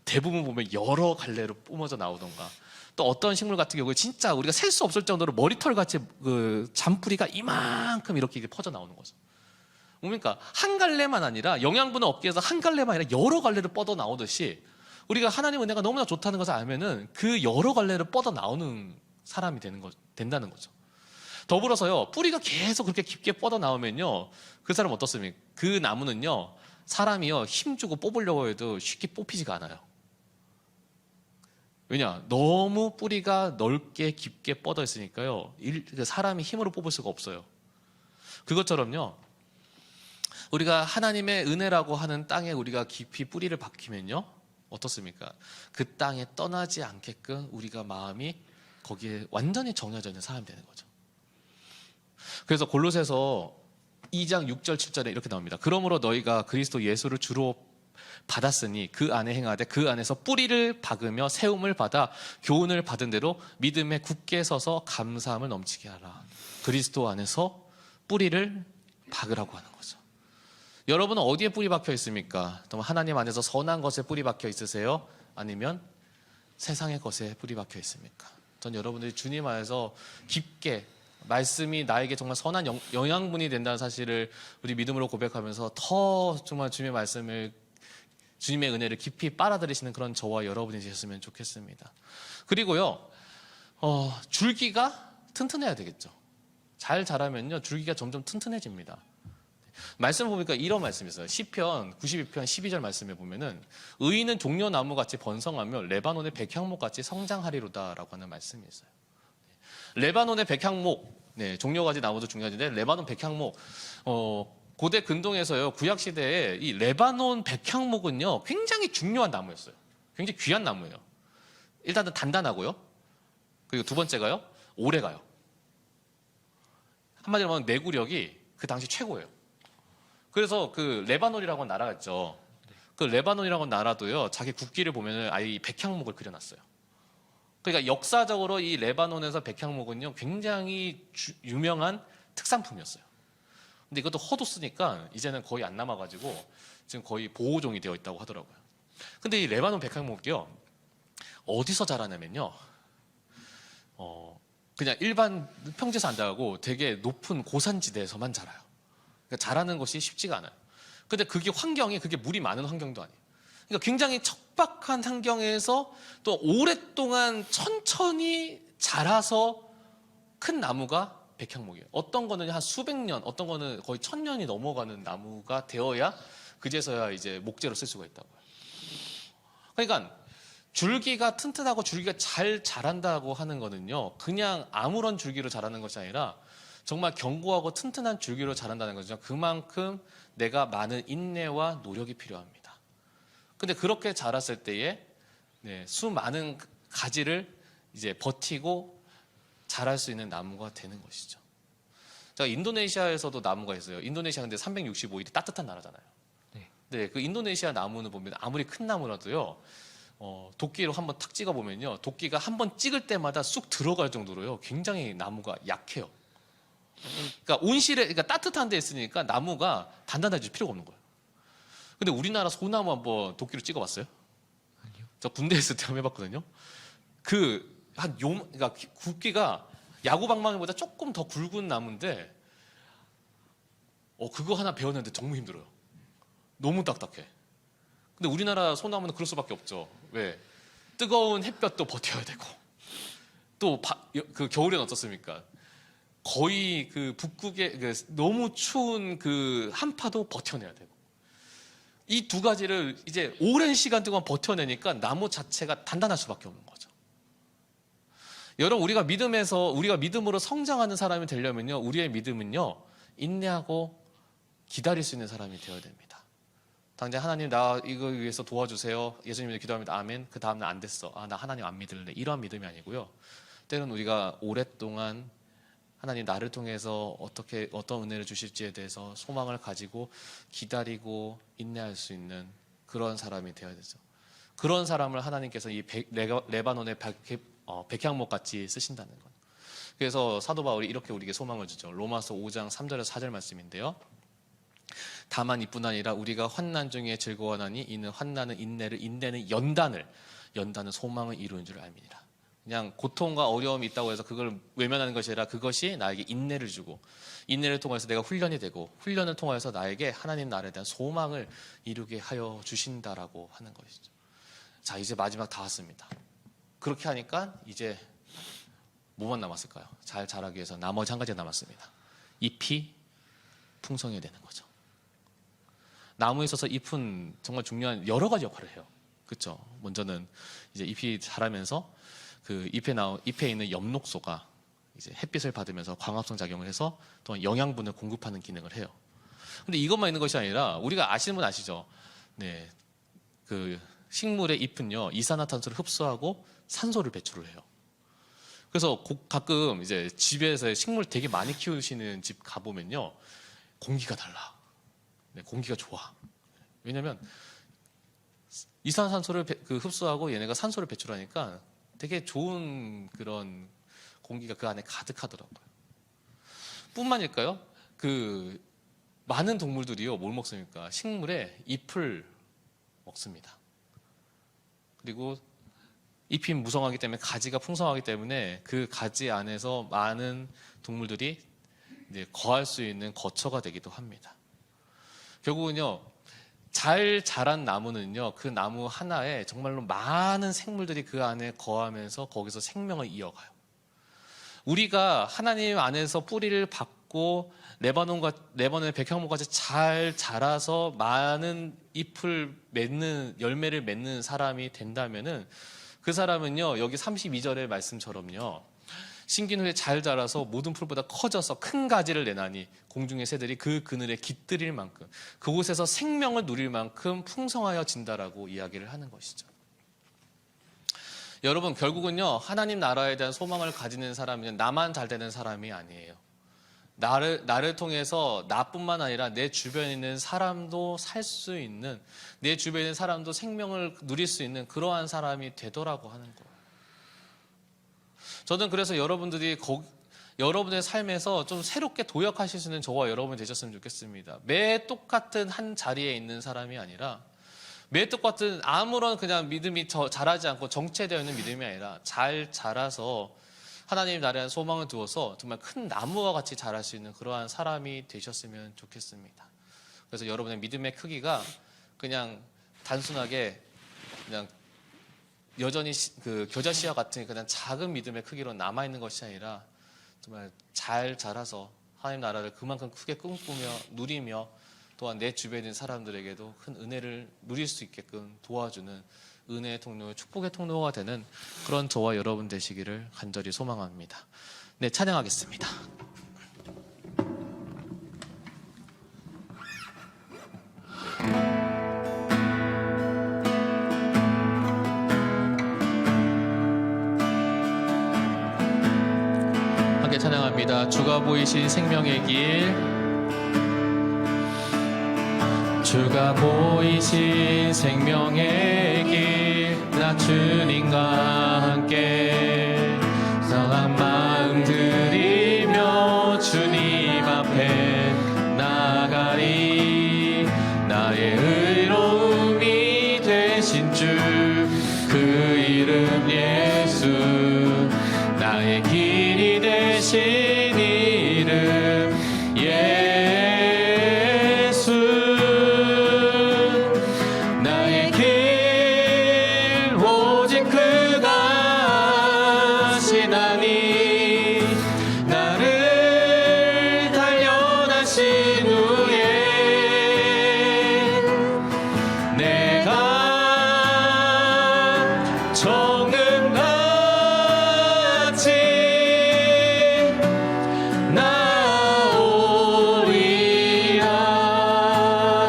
대부분 보면 여러 갈래로 뿜어져 나오던가, 또 어떤 식물 같은 경우에 진짜 우리가 셀 수 없을 정도로 머리털 같이 그 잔뿌리가 이만큼 이렇게 퍼져 나오는 거죠. 뭡니까? 한 갈래만 아니라, 영양분을 얻기 위해서 한 갈래만 아니라 여러 갈래를 뻗어 나오듯이 우리가 하나님 은혜가 너무나 좋다는 것을 알면은 그 여러 갈래를 뻗어 나오는 사람이 된다는 거죠. 더불어서요, 뿌리가 계속 그렇게 깊게 뻗어 나오면요, 그 사람 어떻습니까? 그 나무는요, 사람이요, 힘주고 뽑으려고 해도 쉽게 뽑히지가 않아요. 왜냐? 너무 뿌리가 넓게 깊게 뻗어 있으니까요, 사람이 힘으로 뽑을 수가 없어요. 그것처럼요, 우리가 하나님의 은혜라고 하는 땅에 우리가 깊이 뿌리를 박히면요, 어떻습니까? 그 땅에 떠나지 않게끔 우리가 마음이 거기에 완전히 정해져 있는 사람이 되는 거죠. 그래서 골로새서 2장 6절 7절에 이렇게 나옵니다. 그러므로 너희가 그리스도 예수를 주로 받았으니 그 안에 행하되 그 안에서 뿌리를 박으며 세움을 받아 교훈을 받은 대로 믿음에 굳게 서서 감사함을 넘치게 하라. 그리스도 안에서 뿌리를 박으라고 하는 거죠. 여러분은 어디에 뿌리 박혀 있습니까? 하나님 안에서 선한 것에 뿌리 박혀 있으세요? 아니면 세상의 것에 뿌리 박혀 있습니까? 전 여러분들이 주님 안에서 깊게 말씀이 나에게 정말 선한 영양분이 된다는 사실을 우리 믿음으로 고백하면서 더 정말 주님의 말씀을, 주님의 은혜를 깊이 빨아들이시는 그런 저와 여러분이 되셨으면 좋겠습니다. 그리고요, 줄기가 튼튼해야 되겠죠. 잘 자라면요, 줄기가 점점 튼튼해집니다. 말씀 보니까 이런 말씀이 있어요. 시편 92편 12절 말씀에 보면은 의인은 종려나무 같이 번성하며 레바논의 백향목 같이 성장하리로다라고 하는 말씀이 있어요. 레바논의 백향목, 종려가지 나무도 중요한데 레바논 백향목, 고대 근동에서요, 구약 시대에 이 레바논 백향목은요 굉장히 중요한 나무였어요. 굉장히 귀한 나무예요. 일단은 단단하고요. 그리고 두 번째가요, 오래가요. 한마디로 말하면 내구력이 그 당시 최고예요. 그래서 그 레바논이라고 하는 나라가 있죠. 그 레바논이라고 하는 나라도요, 자기 국기를 보면은 아예 이 백향목을 그려놨어요. 그러니까 역사적으로 이 레바논에서 백향목은요 굉장히 유명한 특산품이었어요. 근데 이것도 허도 쓰니까 이제는 거의 안 남아가지고 지금 거의 보호종이 되어 있다고 하더라고요. 근데 이 레바논 백향목이요 어디서 자라냐면요, 그냥 일반 평지에서 안 자라고 되게 높은 고산지대에서만 자라요. 그러니까 자라는 것이 쉽지가 않아요. 근데 그게 환경이, 그게 물이 많은 환경도 아니에요. 그러니까 굉장히 척박한 환경에서 또 오랫동안 천천히 자라서 큰 나무가 백향목이에요. 어떤 거는 한 수백 년, 어떤 거는 거의 1000년이 넘어가는 나무가 되어야 그제서야 이제 목재로 쓸 수가 있다고요. 그러니까 줄기가 튼튼하고 줄기가 잘 자란다고 하는 거는요, 그냥 아무런 줄기로 자라는 것이 아니라 정말 견고하고 튼튼한 줄기로 자란다는 거죠. 그만큼 내가 많은 인내와 노력이 필요합니다. 근데 그렇게 자랐을 때에 수많은 가지를 이제 버티고 자랄 수 있는 나무가 되는 것이죠. 제가 인도네시아에서도 나무가 있어요. 인도네시아 근데 365일이 따뜻한 나라잖아요. 네, 그 인도네시아 나무는 보면 아무리 큰 나무라도요, 도끼로 한번 탁 찍어 보면요, 도끼가 한번 찍을 때마다 쑥 들어갈 정도로요, 굉장히 나무가 약해요. 그러니까 온실에, 그러니까 따뜻한 데 있으니까 나무가 단단해질 필요가 없는 거예요. 근데 우리나라 소나무 한번 도끼로 찍어봤어요? 아니요. 저 군대 있을 때 한번 해봤거든요. 그러니까 굵기가 야구방망이보다 조금 더 굵은 나무인데, 그거 하나 배웠는데 정말 힘들어요. 너무 딱딱해. 근데 우리나라 소나무는 그럴 수밖에 없죠. 왜? 뜨거운 햇볕도 버텨야 되고, 또 그 겨울엔 어떻습니까? 거의 그 북극의 너무 추운 그 한파도 버텨내야 되고, 이 두 가지를 이제 오랜 시간 동안 버텨내니까 나무 자체가 단단할 수밖에 없는 거죠. 여러분, 우리가 믿음으로 성장하는 사람이 되려면요, 우리의 믿음은요, 인내하고 기다릴 수 있는 사람이 되어야 됩니다. 당장 하나님, 나 이거 위해서 도와주세요, 예수님께 기도합니다, 아멘. 그 다음날 안 됐어, 나 하나님 안 믿을래, 이러한 믿음이 아니고요, 때로는 우리가 오랫동안 하나님 나를 통해서 어떤 은혜를 주실지에 대해서 소망을 가지고 기다리고 인내할 수 있는 그런 사람이 되어야 되죠. 그런 사람을 하나님께서 이 레바논의 백향목 같이 쓰신다는 것. 그래서 사도 바울이 이렇게 우리에게 소망을 주죠. 로마서 5장 3절에서 4절 말씀인데요. 다만 이뿐 아니라 우리가 환난 중에 즐거워하나니 이는 환난은 인내를, 인내는 연단을 소망을 이루는 줄 알미니라. 그냥 고통과 어려움이 있다고 해서 그걸 외면하는 것이 아니라 그것이 나에게 인내를 주고, 인내를 통해서 내가 훈련이 되고, 훈련을 통해서 나에게 하나님 나라에 대한 소망을 이루게 하여 주신다라고 하는 것이죠. 자, 이제 마지막 다 왔습니다. 그렇게 하니까 이제 뭐만 남았을까요? 잘 자라기 위해서 나머지 한 가지가 남았습니다. 잎이 풍성해야 되는 거죠. 나무에 있어서 잎은 정말 중요한 여러 가지 역할을 해요. 그렇죠? 먼저는 이제 잎이 자라면서 그 잎에 있는 엽록소가 이제 햇빛을 받으면서 광합성 작용을 해서 또 영양분을 공급하는 기능을 해요. 근데 이것만 있는 것이 아니라 우리가 아시는 분 아시죠? 네, 그 식물의 잎은요, 이산화탄소를 흡수하고 산소를 배출을 해요. 그래서 가끔 이제 집에서 식물 되게 많이 키우시는 집 가보면요, 공기가 달라. 네, 공기가 좋아. 왜냐하면 이산화탄소를 흡수하고 얘네가 산소를 배출하니까 되게 좋은 그런 공기가 그 안에 가득하더라고요. 뿐만일까요? 그 많은 동물들이요, 뭘 먹습니까? 식물의 잎을 먹습니다. 그리고 잎이 무성하기 때문에 가지가 풍성하기 때문에 그 가지 안에서 많은 동물들이 이제 거할 수 있는 거처가 되기도 합니다. 결국은요, 잘 자란 나무는요, 그 나무 하나에 정말로 많은 생물들이 그 안에 거하면서 거기서 생명을 이어가요. 우리가 하나님 안에서 뿌리를 받고 레바논의 백향목같이 잘 자라서 많은 잎을 맺는, 열매를 맺는 사람이 된다면은 그 사람은요, 여기 32절의 말씀처럼요, 심긴 후에 잘 자라서 모든 풀보다 커져서 큰 가지를 내나니 공중의 새들이 그 그늘에 깃들일 만큼 그곳에서 생명을 누릴 만큼 풍성하여진다라고 이야기를 하는 것이죠. 여러분, 결국은요, 하나님 나라에 대한 소망을 가지는 사람은 나만 잘 되는 사람이 아니에요. 나를 통해서 나뿐만 아니라 내 주변에 있는 사람도 살 수 있는, 내 주변에 있는 사람도 생명을 누릴 수 있는 그러한 사람이 되더라고 하는 거예요. 저는 그래서 여러분들이 여러분의 삶에서 좀 새롭게 도약하실 수 있는 저와 여러분이 되셨으면 좋겠습니다. 매 똑같은 한 자리에 있는 사람이 아니라 매 똑같은 아무런 그냥 믿음이 자라지 않고 정체되어 있는 믿음이 아니라 잘 자라서 하나님 나라에 소망을 두어서 정말 큰 나무와 같이 자랄 수 있는 그러한 사람이 되셨으면 좋겠습니다. 그래서 여러분의 믿음의 크기가 그냥 단순하게 그냥 여전히 그 겨자씨와 같은 그냥 작은 믿음의 크기로 남아있는 것이 아니라 정말 잘 자라서 하나님 나라를 그만큼 크게 꿈꾸며 누리며 또한 내 주변에 있는 사람들에게도 큰 은혜를 누릴 수 있게끔 도와주는 은혜의 통로, 축복의 통로가 되는 그런 저와 여러분 되시기를 간절히 소망합니다. 네, 찬양하겠습니다. 함께 찬양합니다. 주가 보이신 생명의 길, 주가 보이신 생명의 길, 나 주님과 함께 성한 마음 드리며 주님 앞에 나가리. 나의 의로움이 되신 주 그 이름 예수, 나의 길이 되신 이름 예수, 나의 길 오직 그가 하시나니 나를 단련하신 후에 내가 정금같이 나오리라.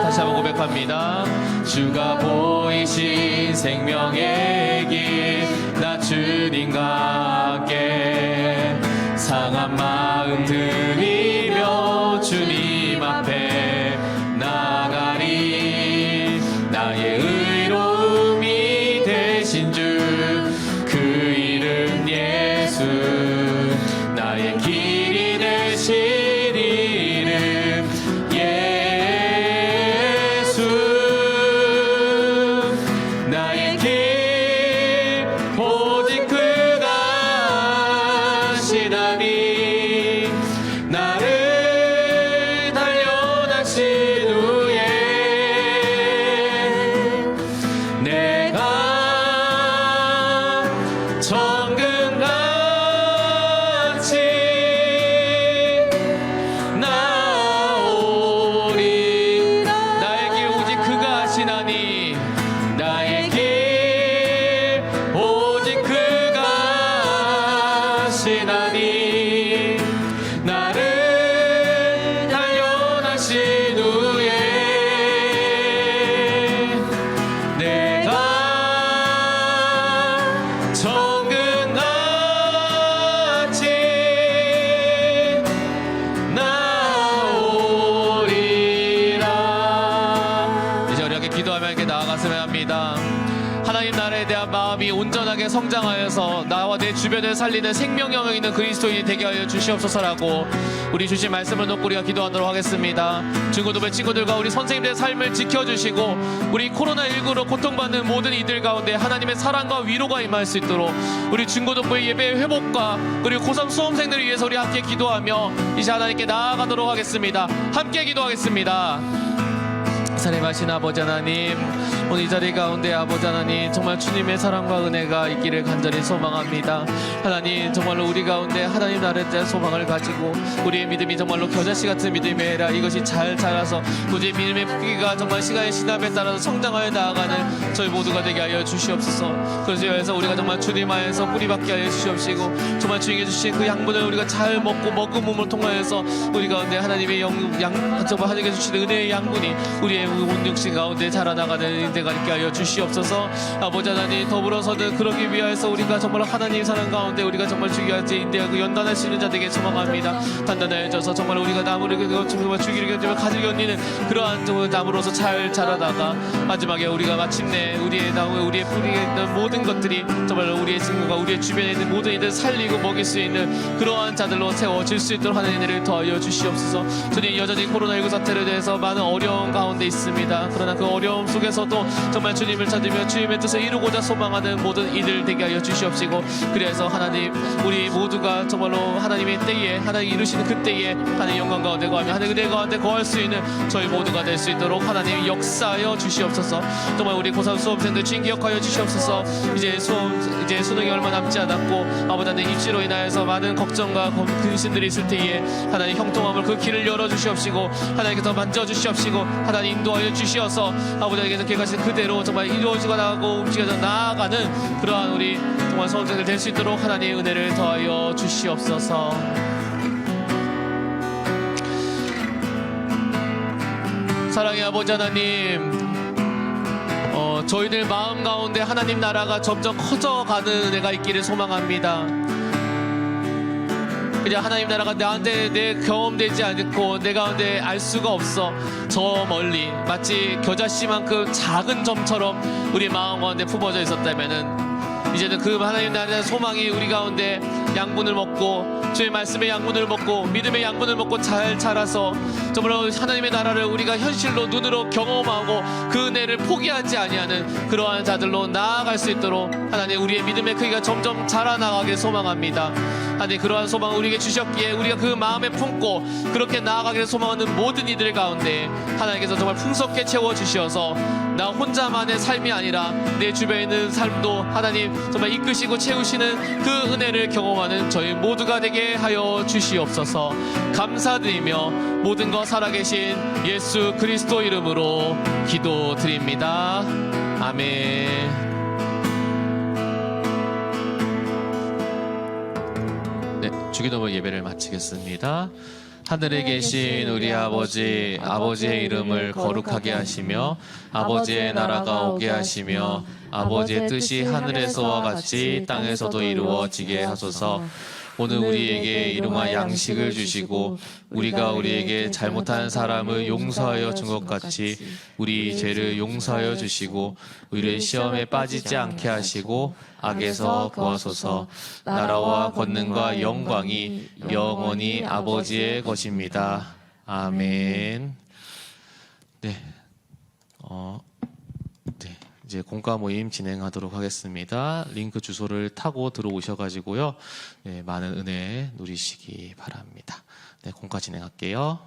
다시 한번 고백합니다. 주가 보이신 생명의 길, 나 주님과 함께 상한 마음 드리며 주님 앞에 나가리. 나의 의로움이 되신 주 그 이름 예수, 나의 길이 되신 이름 예수, 나의 길 오직 그가 기도합니다. 하나님 나라에 대한 마음이 온전하게 성장하여서 나와 내 주변을 살리는 생명 영역 있는 그리스도인이 되게 하여 주시옵소서라고 우리 주신 말씀을 놓고 우리가 기도하도록 하겠습니다. 중고등부 친구들과 우리 선생님들의 삶을 지켜주시고 우리 코로나19로 고통받는 모든 이들 가운데 하나님의 사랑과 위로가 임할 수 있도록 우리 중고등부의 예배의 회복과 그리고 고3 수험생들을 위해서 우리 함께 기도하며 이제 하나님께 나아가도록 하겠습니다. 함께 기도하겠습니다. 살림하신 아버지 하나님, 오늘 이 자리 가운데 아버지 하나님 정말 주님의 사랑과 은혜가 있기를 간절히 소망합니다. 하나님 정말로 우리 가운데 하나님 나라에 대한 소망을 가지고 우리의 믿음이 정말로 겨자씨 같은 믿음이 아니라 이것이 잘 자라서 도저히 믿음의 크기가 정말 시간의 신압에 따라서 성장하여 나아가는 저희 모두가 되게 하여 주시옵소서. 그래서 우리가 정말 주님 안에서 뿌리박게 하여 주시옵시고 정말 주님께 주신 그 양분을 우리가 잘 먹고 먹은 몸을 통하여서 우리 가운데 하나님의 정말 하나님께 주시는 은혜의 양분이 우리의 온 육신 가운데 자라나가는 인대가 있게 하여 주시옵소서. 아버지 하나님 더불어서는 그러기 위하여서 우리가 정말 하나님 사랑 가운데 우리가 정말 주기할 인대하고 연단할 수 있는 자들에게 소망합니다. 단단해져서 정말 우리가 나무를 정말 주기를 가지고 연리는 그러한 나무로서 잘 자라다가 마지막에 우리가 마침내 우리의 나무 우리의 뿌리에 있는 모든 것들이 정말 우리의 친구가 우리의 주변에 있는 모든 이들을 살리고 먹일 수 있는 그러한 자들로 세워질 수 있도록 하나님의 은혜를 더하여 주시옵소서. 주님 여전히 코로나19 사태에 대해서 많은 어려움 가운데 있습니다. 그러나 그 어려움 속에서도 정말 주님을 찾으며 주님의 뜻을 이루고자 소망하는 모든 이들 되게 하여 주시옵시고 그래서 하나님 우리 모두가 정말로 하나님의 때에 하나님 이루시는 그 때에 하나님 영광 가운데 거하며 하나님 은혜 가운데 거할 수 있는 저희 모두가 될 수 있도록 하나님 역사하여 주시옵소서. 정말 우리 고3 수험생들 주님 기억하여 주시옵소서. 이제 수능이 얼마 남지 않았고 아버지 하나님 입시로 인하여서 많은 걱정과 근심들이 있을 때에 하나님 형통함을 그 길을 열어주시옵시고 하나님께서 만져주시옵시고 하나님 인도하여 주시어서 아버지께서 계획하신 그대로 정말 이루어지고 나가고 움직여져 나아가는 그러한 우리 정말 수험생들 될 수 있도록 하나님의 은혜를 더하여 주시옵소서. 사랑의 아버지 하나님, 저희들 마음 가운데 하나님 나라가 점점 커져가는 은혜가 있기를 소망합니다. 그냥 하나님 나라가 나한테 내 경험되지 않고 내 가운데 알 수가 없어. 저 멀리 마치 겨자씨만큼 작은 점처럼 우리 마음 가운데 품어져 있었다면은 이제는 그 하나님 나라의 소망이 우리 가운데 양분을 먹고 주의 말씀의 양분을 먹고 믿음의 양분을 먹고 잘 자라서 정말로 하나님의 나라를 우리가 현실로 눈으로 경험하고 그 은혜를 포기하지 아니하는 그러한 자들로 나아갈 수 있도록 하나님 우리의 믿음의 크기가 점점 자라나가길 소망합니다. 하나님 그러한 소망을 우리에게 주셨기에 우리가 그 마음에 품고 그렇게 나아가기를 소망하는 모든 이들 가운데 하나님께서 정말 풍성케 채워주시어서 나 혼자만의 삶이 아니라 내 주변에 있는 삶도 하나님 정말 이끄시고 채우시는 그 은혜를 경험하는 저희 모두가 되게 하여 주시옵소서. 감사드리며 모든 것 살아계신 예수 그리스도 이름으로 기도드립니다. 아멘. 네, 주기도문 예배를 마치겠습니다. 하늘에 계신 우리 아버지, 아버지의 이름을 거룩하게 하시며 아버지의 나라가 오게 하시며 아버지의 뜻이 하늘에서와 같이 땅에서도 이루어지게 하소서. 오늘 우리에게 일용할 양식을 주시고 우리가 우리에게 잘못한 사람을 용서하여 준 것 같이 우리 죄를 용서하여 주시고 우리를 시험에 빠지지 않게 하시고 악에서 구하소서. 나라와 권능과 영광이 영원히 아버지의 것입니다. 아멘. 네. 이제 공과 모임 진행하도록 하겠습니다. 링크 주소를 타고 들어오셔가지고요. 네, 많은 은혜 누리시기 바랍니다. 네, 공과 진행할게요.